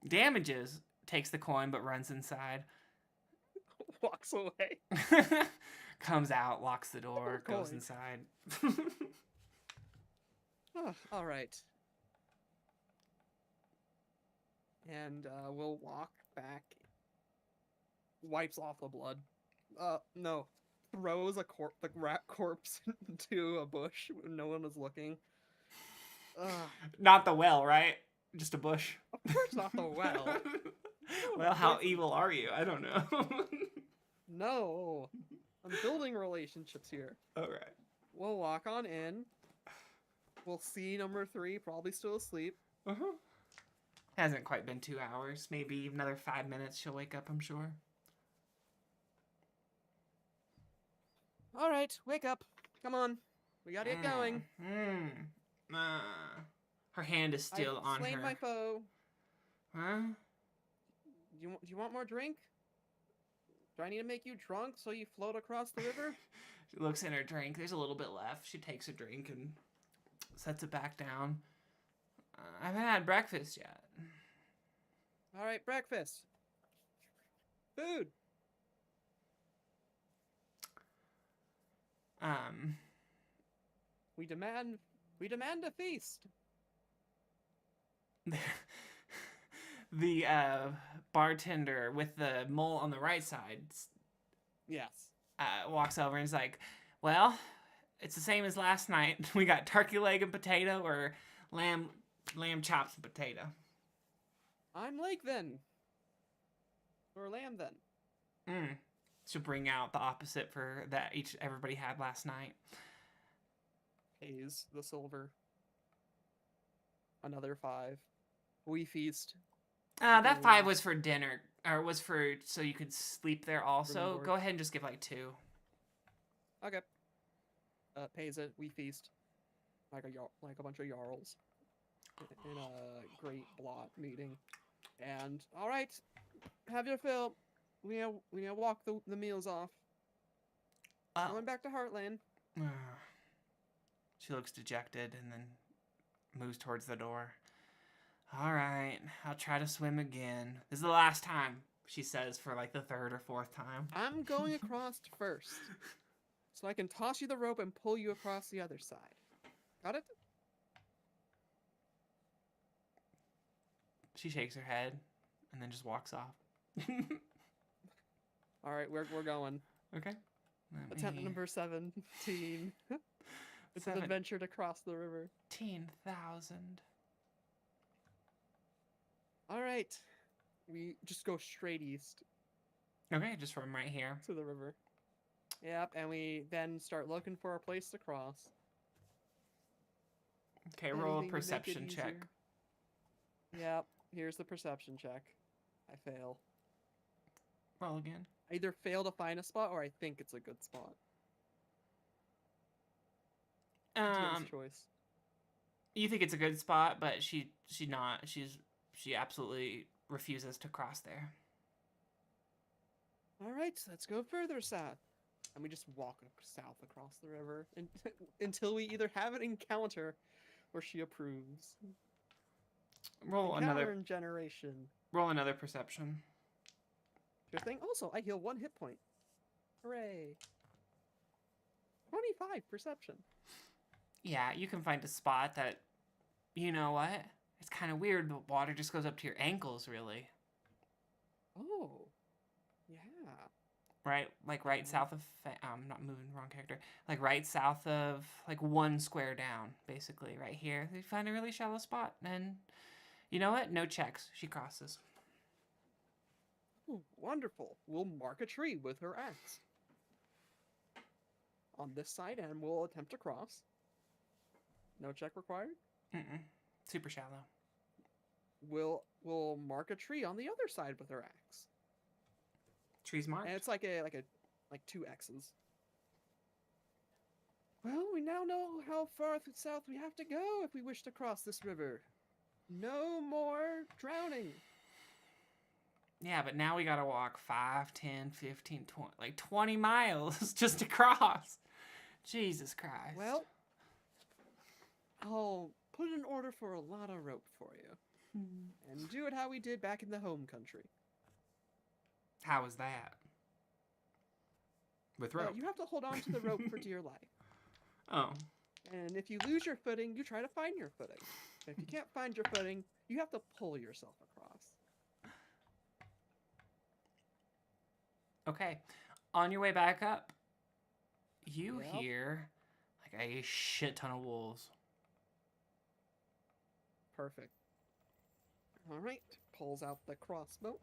Damages? Takes the coin but runs inside. Walks away. Comes out, locks the door, goes inside. All right. And we'll walk back. Wipes off the blood. No. Throws the rat corpse into a bush when no one was looking. Not the well, right? Just a bush. Of course not the well. Well, how evil are you? I don't know. No. I'm building relationships here. All right. We'll walk on in. We'll see number 3, probably still asleep. Uh-huh. Hasn't quite been 2 hours. Maybe another 5 minutes she'll wake up, I'm sure. All right, wake up. Come on. We gotta get going. Her hand is still on her. Slain my foe. Huh? Do you want more drink? Do I need to make you drunk so you float across the river? She looks in her drink. There's a little bit left. She takes a drink and sets it back down. I haven't had breakfast yet. All right, breakfast. Food. We demand a feast. The bartender with the mole on the right side. Yes. Walks over and is like, well, it's the same as last night. We got turkey leg and potato or lamb chops and potato. I'm leg then. Or lamb then. She'll bring out the opposite for that everybody had last night. Pays the silver. Another 5. We feast. That 5 was for dinner, or was for so you could sleep there also. Go ahead and just give like 2. Okay. Pays it. We feast. Like a bunch of jarls in a great blot meeting. And all right, have your fill. We walk the meals off. Oh. Going back to Heartland. She looks dejected and then moves towards the door. All right, I'll try to swim again. This is the last time, she says for like the third or fourth time. I'm going across first, so I can toss you the rope and pull you across the other side. Got it? She shakes her head and then just walks off. All right, we're going. Okay. Attempt number 17. It's an adventure to cross the river. 17,000. All right. We just go straight east. Okay, just from right here. To the river. Yep, and we then start looking for a place to cross. Okay, roll a perception check. Yep, here's the perception check. I fail. Roll again. I either fail to find a spot or I think it's a good spot. DM's choice. You think it's a good spot, but she absolutely refuses to cross there. All right, let's go further south. And we just walk south across the river until we either have an encounter or she approves. Roll encounter another generation. Roll another perception. Good thing. Also, I heal 1 hit point. Hooray! 25 perception. Yeah, you can find a spot that, you know what? It's kind of weird. The water just goes up to your ankles, really. Oh, yeah. Right, like right south of. I'm not moving. Wrong character. Like right south of, like 1 square down, basically, right here. They find a really shallow spot, and you know what? No checks. She crosses. Ooh, wonderful. We'll mark a tree with her axe on this side, and we'll attempt to cross. No check required. Super shallow. We'll mark a tree on the other side with her axe. Tree's marked. And it's like 2 X's. Well, we now know how far south we have to go if we wish to cross this river. No more drowning. Yeah, but now we gotta walk 5, 10, 15, 20, like 20 miles just to cross. Jesus Christ. Well, I'll put an order for a lot of rope for you. And do it how we did back in the home country. How was that? With rope? You have to hold on to the rope for dear life. Oh. And if you lose your footing, you try to find your footing. And if you can't find your footing, you have to pull yourself across. Okay. On your way back up, you Yep. hear like a shit ton of wolves. Perfect. All right. Pulls out the crossbow.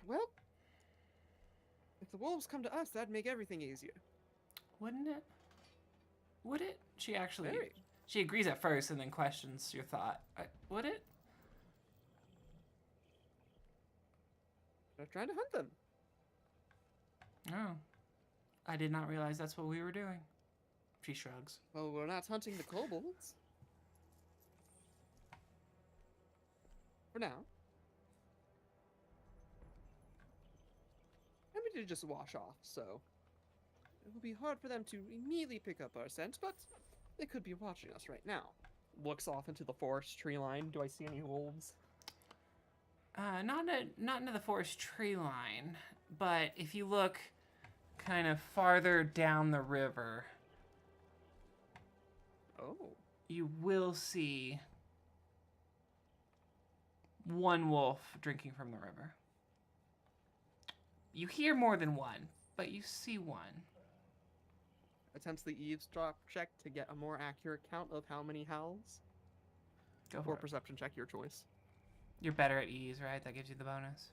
Well, if the wolves come to us, that'd make everything easier. Wouldn't it? Would it? She actually... Very. She agrees at first and then questions your thought. Would it? They're trying to hunt them. Oh. I did not realize that's what we were doing. She shrugs. Well, we're not hunting the kobolds. For now. And we did just wash off, so it will be hard for them to immediately pick up our scent, but they could be watching us right now. Looks off into the forest tree line. Do I see any wolves? Not into the forest tree line, but if you look kind of farther down the river, you will see one wolf drinking from the river. You hear more than one, but you see one. Attempts the eavesdrop check to get a more accurate count of how many howls. Go for Or it. perception check, your choice. You're better at ease, right? That gives you the bonus?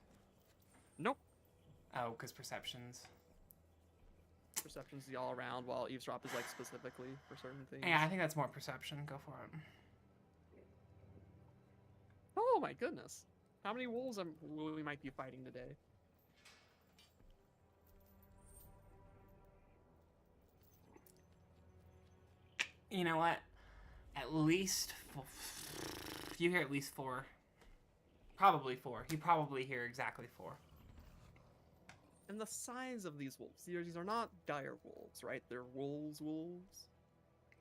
Nope. Oh, because perceptions. Perception's the all around, while eavesdrop is like specifically for certain things. Yeah, I think that's more perception. Go for it. Oh my goodness. How many wolves we might be fighting today? You know what? At least You hear at least 4. Probably 4. You probably hear exactly 4. And the size of these wolves, these are not dire wolves, right? They're wolves.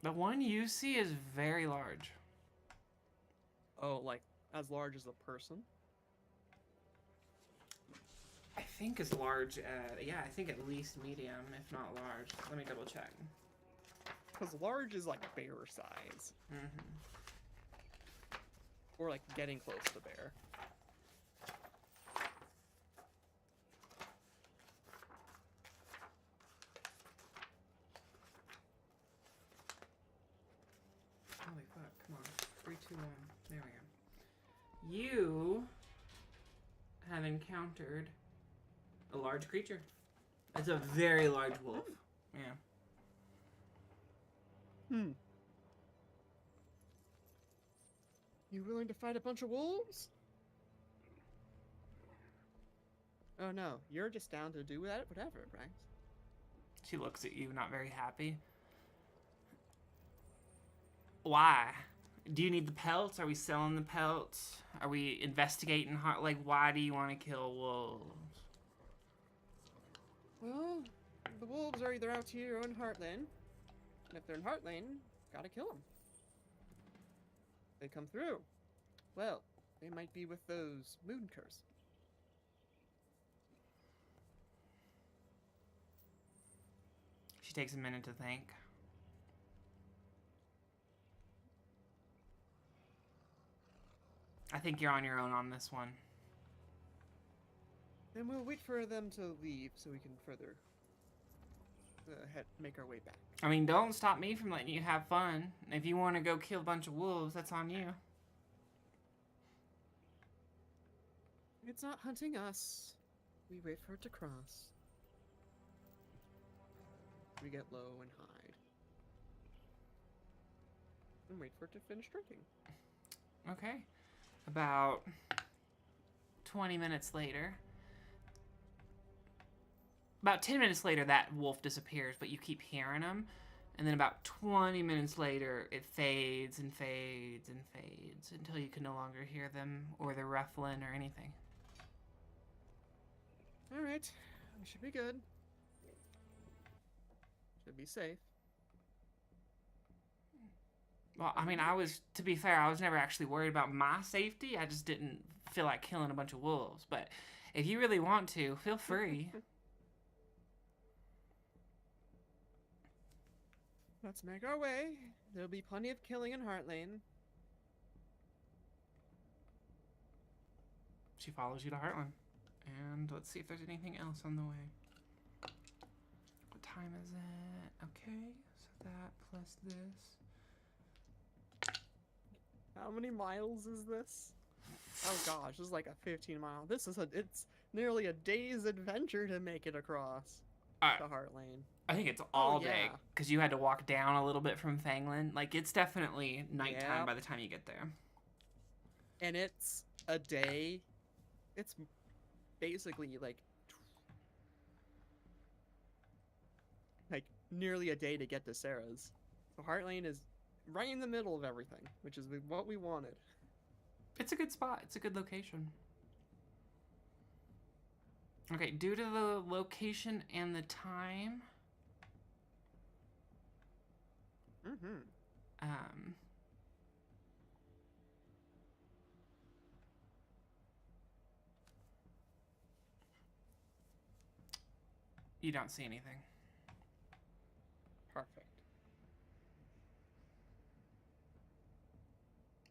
The one you see is very large. Oh, like as large as a person? I think as large as, yeah, I think at least medium, if not large. Let me double check. Because large is like bear size. Mm-hmm. Or like getting close to bear. Holy fuck, come on. 3, 2, 1. There we go. You have encountered a large creature. It's a very large wolf. Yeah. You willing to fight a bunch of wolves? Oh no, you're just down to do that, whatever, right? She looks at you, not very happy. Why? Do you need the pelts? Are we selling the pelts? Are we investigating? Like, why do you want to kill wolves? Well, the wolves are either out here or in Heartland. And if they're in Heartland, gotta kill them. They come through. Well, they might be with those moon curse. She takes a minute to think. I think you're on your own on this one. Then we'll wait for them to leave so we can further make our way back. I mean, don't stop me from letting you have fun. If you want to go kill a bunch of wolves, that's on you. It's not hunting us. We wait for it to cross. We get low and hide. And wait for it to finish drinking. Okay. About 20 minutes later. About 10 minutes later, that wolf disappears, but you keep hearing him. And then about 20 minutes later, it fades and fades and fades until you can no longer hear them or the ruffling or anything. Alright, we should be good. Should be safe. Well, I mean, to be fair, I was never actually worried about my safety. I just didn't feel like killing a bunch of wolves. But if you really want to, feel free. Let's make our way. There'll be plenty of killing in Heartland. She follows you to Heartland. And let's see if there's anything else on the way. What time is it? Okay, so that plus this. How many miles is this? Oh gosh, this is like a 15-mile. It's nearly a day's adventure to make it across to Heartland. I think it's all day because you had to walk down a little bit from Fangland. Like, it's definitely nighttime by the time you get there. And it's a day. It's basically like nearly a day to get to Sarah's. So Heartland is right in the middle of everything, which is what we wanted. It's a good spot. It's a good location. Okay, due to the location and the time, you don't see anything. Perfect.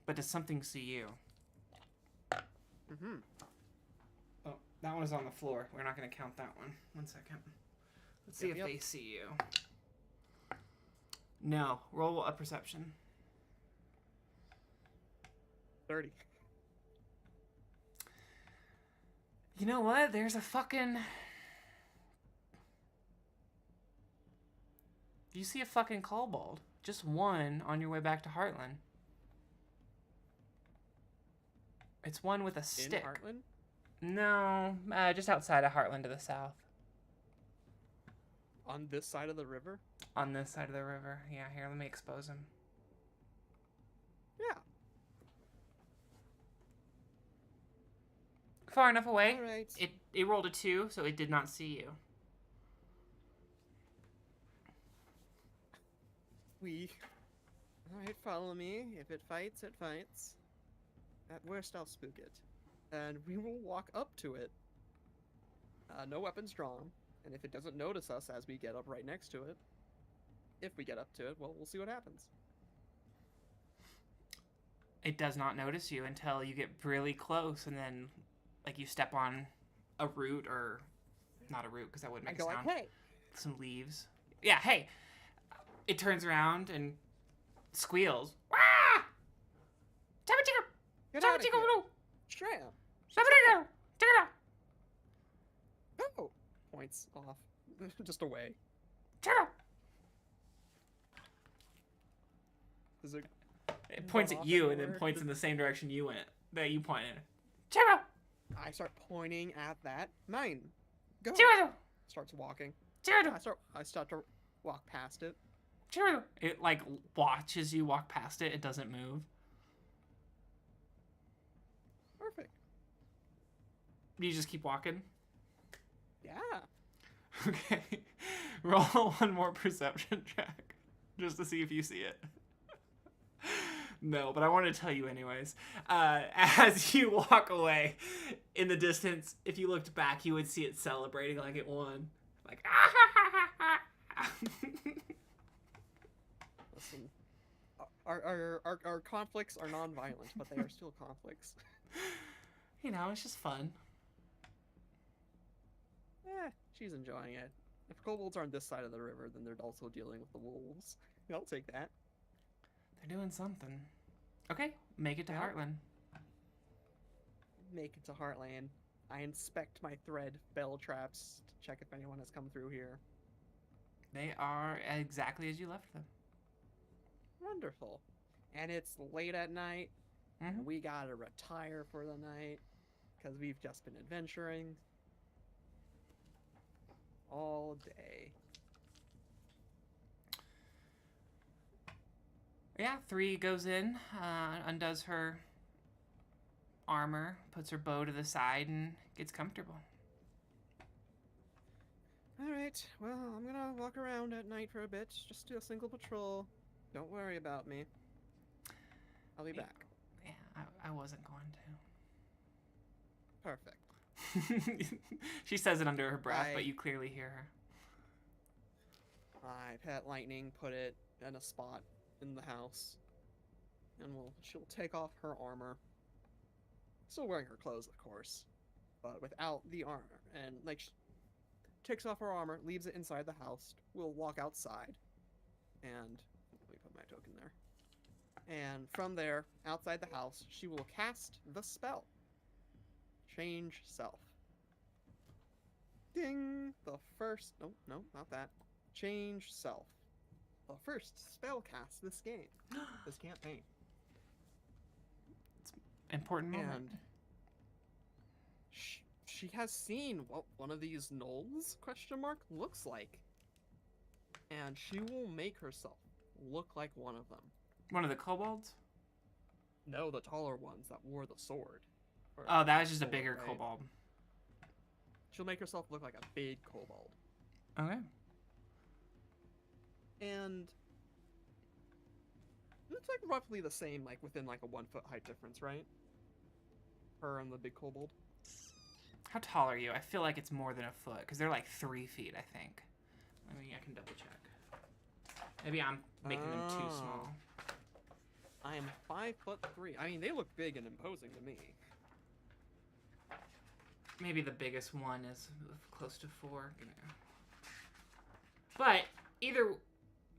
But does something see you? Oh, that one is on the floor. We're not going to count that one. 1 second. Let's see if they see you. No. Roll a perception. 30. You know what? There's a fucking... You see a fucking kobold. Just one on your way back to Heartland. It's one with a stick. In Heartland? No, just outside of Heartland to the south. On this side of the river? On this side of the river. Yeah, here, let me expose him. Yeah. far enough away. All right. It rolled a 2, so it did not see you. All right, follow me. If it fights, it fights. At worst, I'll spook it. And we will walk up to it. No weapons drawn. And if it doesn't notice us as we get up right next to it, if we get up to it, well, we'll see what happens. It does not notice you until you get really close, and then, like, you step on a root, or not a root, because that wouldn't make a sound. Like, hey! Some leaves. Yeah, hey! It turns around and squeals. Wah! Get out of here! Shram! Oh! Points off. Just away. Does it... It points at you and then points in the same direction you went. That you pointed. I start pointing at that. 9. Go! Starts walking. I start to walk past it. It, like, watches you walk past it. It doesn't move. Perfect. You just keep walking? Yeah. Okay. Roll one more perception check. Just to see if you see it. No, but I want to tell you anyways. As you walk away, in the distance, if you looked back, you would see it celebrating like it won. Like, ah ha ha ha ha. Listen, our conflicts are non-violent, but they are still conflicts. You know, it's just fun. She's enjoying it. If kobolds are on this side of the river, then they're also dealing with the wolves. I'll take that. They're doing something. Okay, make it to Heartland. Make it to Heartland. I inspect my thread bell traps to check if anyone has come through here. They are exactly as you left them. Wonderful. And it's late at night. Mm-hmm. And we gotta retire for the night because we've just been adventuring all day. Yeah, 3 goes in, undoes her armor, puts her bow to the side, and gets comfortable. Alright, well, I'm gonna walk around at night for a bit, just do a single patrol. Don't worry about me. I'll be back. Yeah, I wasn't going Perfect. to. She says it under her breath, but you clearly hear her. I pet Lightning, put it in a spot in the house, and she'll take off her armor. Still wearing her clothes, of course, but without the armor. And, like, she takes off her armor, leaves it inside the house. We'll walk outside, and let me put my token there. And from there, outside the house, she will cast the spell. Change self. Ding! The first... No, not that. Change self. The first spell cast this game. This campaign. It's an important moment. And she has seen what one of these gnolls, question mark, looks like. And she will make herself look like one of them. One of the kobolds? No, the taller ones that wore the sword. Oh, that was just a bigger kobold. She'll make herself look like a big kobold. Okay. And it's like roughly the same, like within like a 1 foot height difference, right? Her and the big kobold. How tall are you? I feel like it's more than a foot, because they're like 3 feet, I think. I mean, I can double check. Maybe I'm making them too small. I am 5'3". I mean, they look big and imposing to me. Maybe the biggest one is close to 4. But either,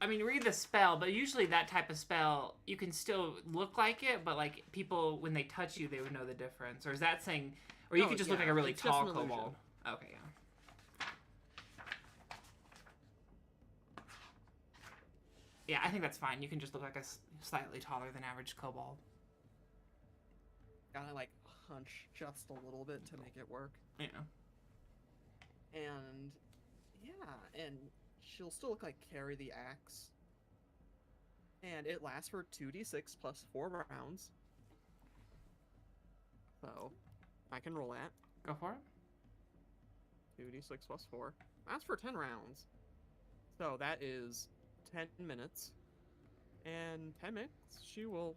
I mean, read the spell, but usually that type of spell, you can still look like it, but like people, when they touch you, they would know the difference. Or is that saying, or you could just look like a really tall kobold? Okay, yeah. Yeah, I think that's fine. You can just look like a slightly taller than average kobold. Gotta like hunch just a little bit to make it work. Yeah. And yeah, and she'll still look like carry the axe. And it lasts for 2d6 plus 4 rounds. So I can roll that. Go for it. 2d6 plus 4. That's for 10 rounds. So that is 10 minutes. And 10 minutes, she will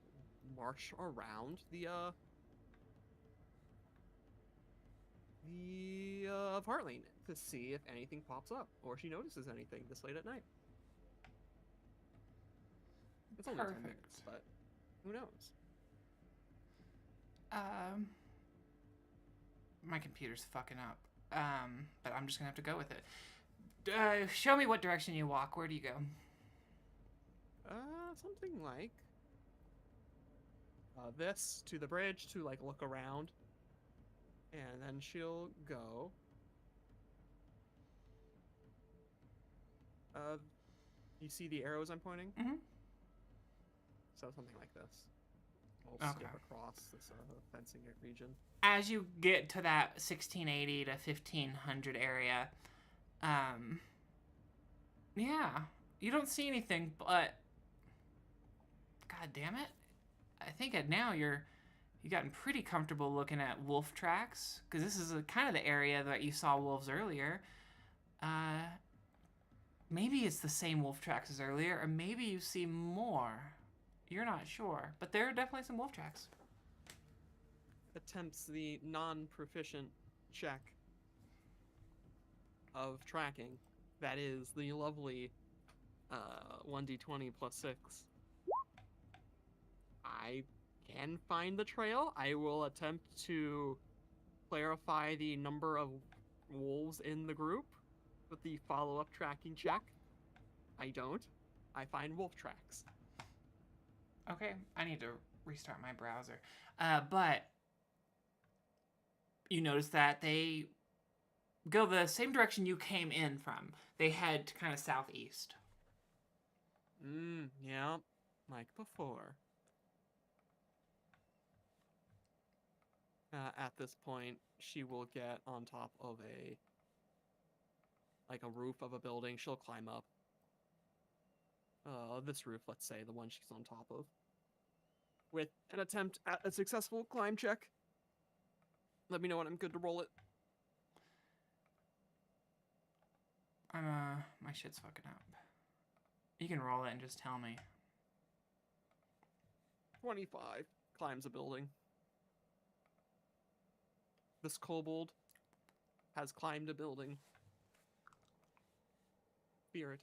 march around the part lane to see if anything pops up or she notices anything this late at night. It's only 10 minutes, but who knows? My computer's fucking up. But I'm just gonna have to go with it. Show me what direction you walk. Where do you go? Something like this to the bridge to like look around, and then she'll go. You see the arrows I'm pointing? Mm-hmm. So something like this. We'll skip across this fencing region. As you get to that 1680 to 1500 area, yeah, you don't see anything, but God damn it, I think now you've gotten pretty comfortable looking at wolf tracks, because this is kind of the area that you saw wolves earlier. Maybe it's the same wolf tracks as earlier, or maybe you see more. You're not sure, but there are definitely some wolf tracks. Attempts the non-proficient check of tracking. That is the lovely 1d20 plus 6. I can find the trail. I will attempt to clarify the number of wolves in the group with the follow-up tracking check. I don't. I find wolf tracks. Okay, I need to restart my browser. But you notice that they go the same direction you came in from. They head kind of southeast. Yeah, like before. At this point, she will get on top of a roof of a building. She'll climb up. This roof, let's say, the one she's on top of. With an attempt at a successful climb check. Let me know when I'm good to roll it. My shit's fucking up. You can roll it and just tell me. 25. Climbs a building. This kobold has climbed a building. Fear it.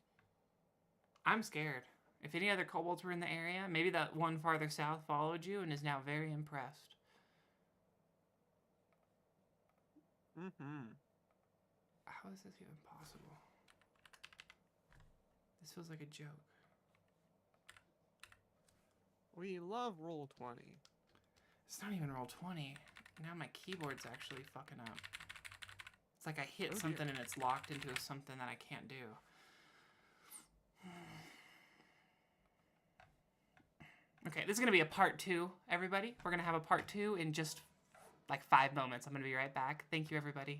I'm scared. If any other kobolds were in the area, maybe that one farther south followed you and is now very impressed. How is this even possible? This feels like a joke. We love Roll20. It's not even Roll20. Now my keyboard's actually fucking up. It's like I hit something and it's locked into something that I can't do. Okay, this is going to be a part 2, everybody. We're going to have a part 2 in just like 5 moments. I'm going to be right back. Thank you, everybody.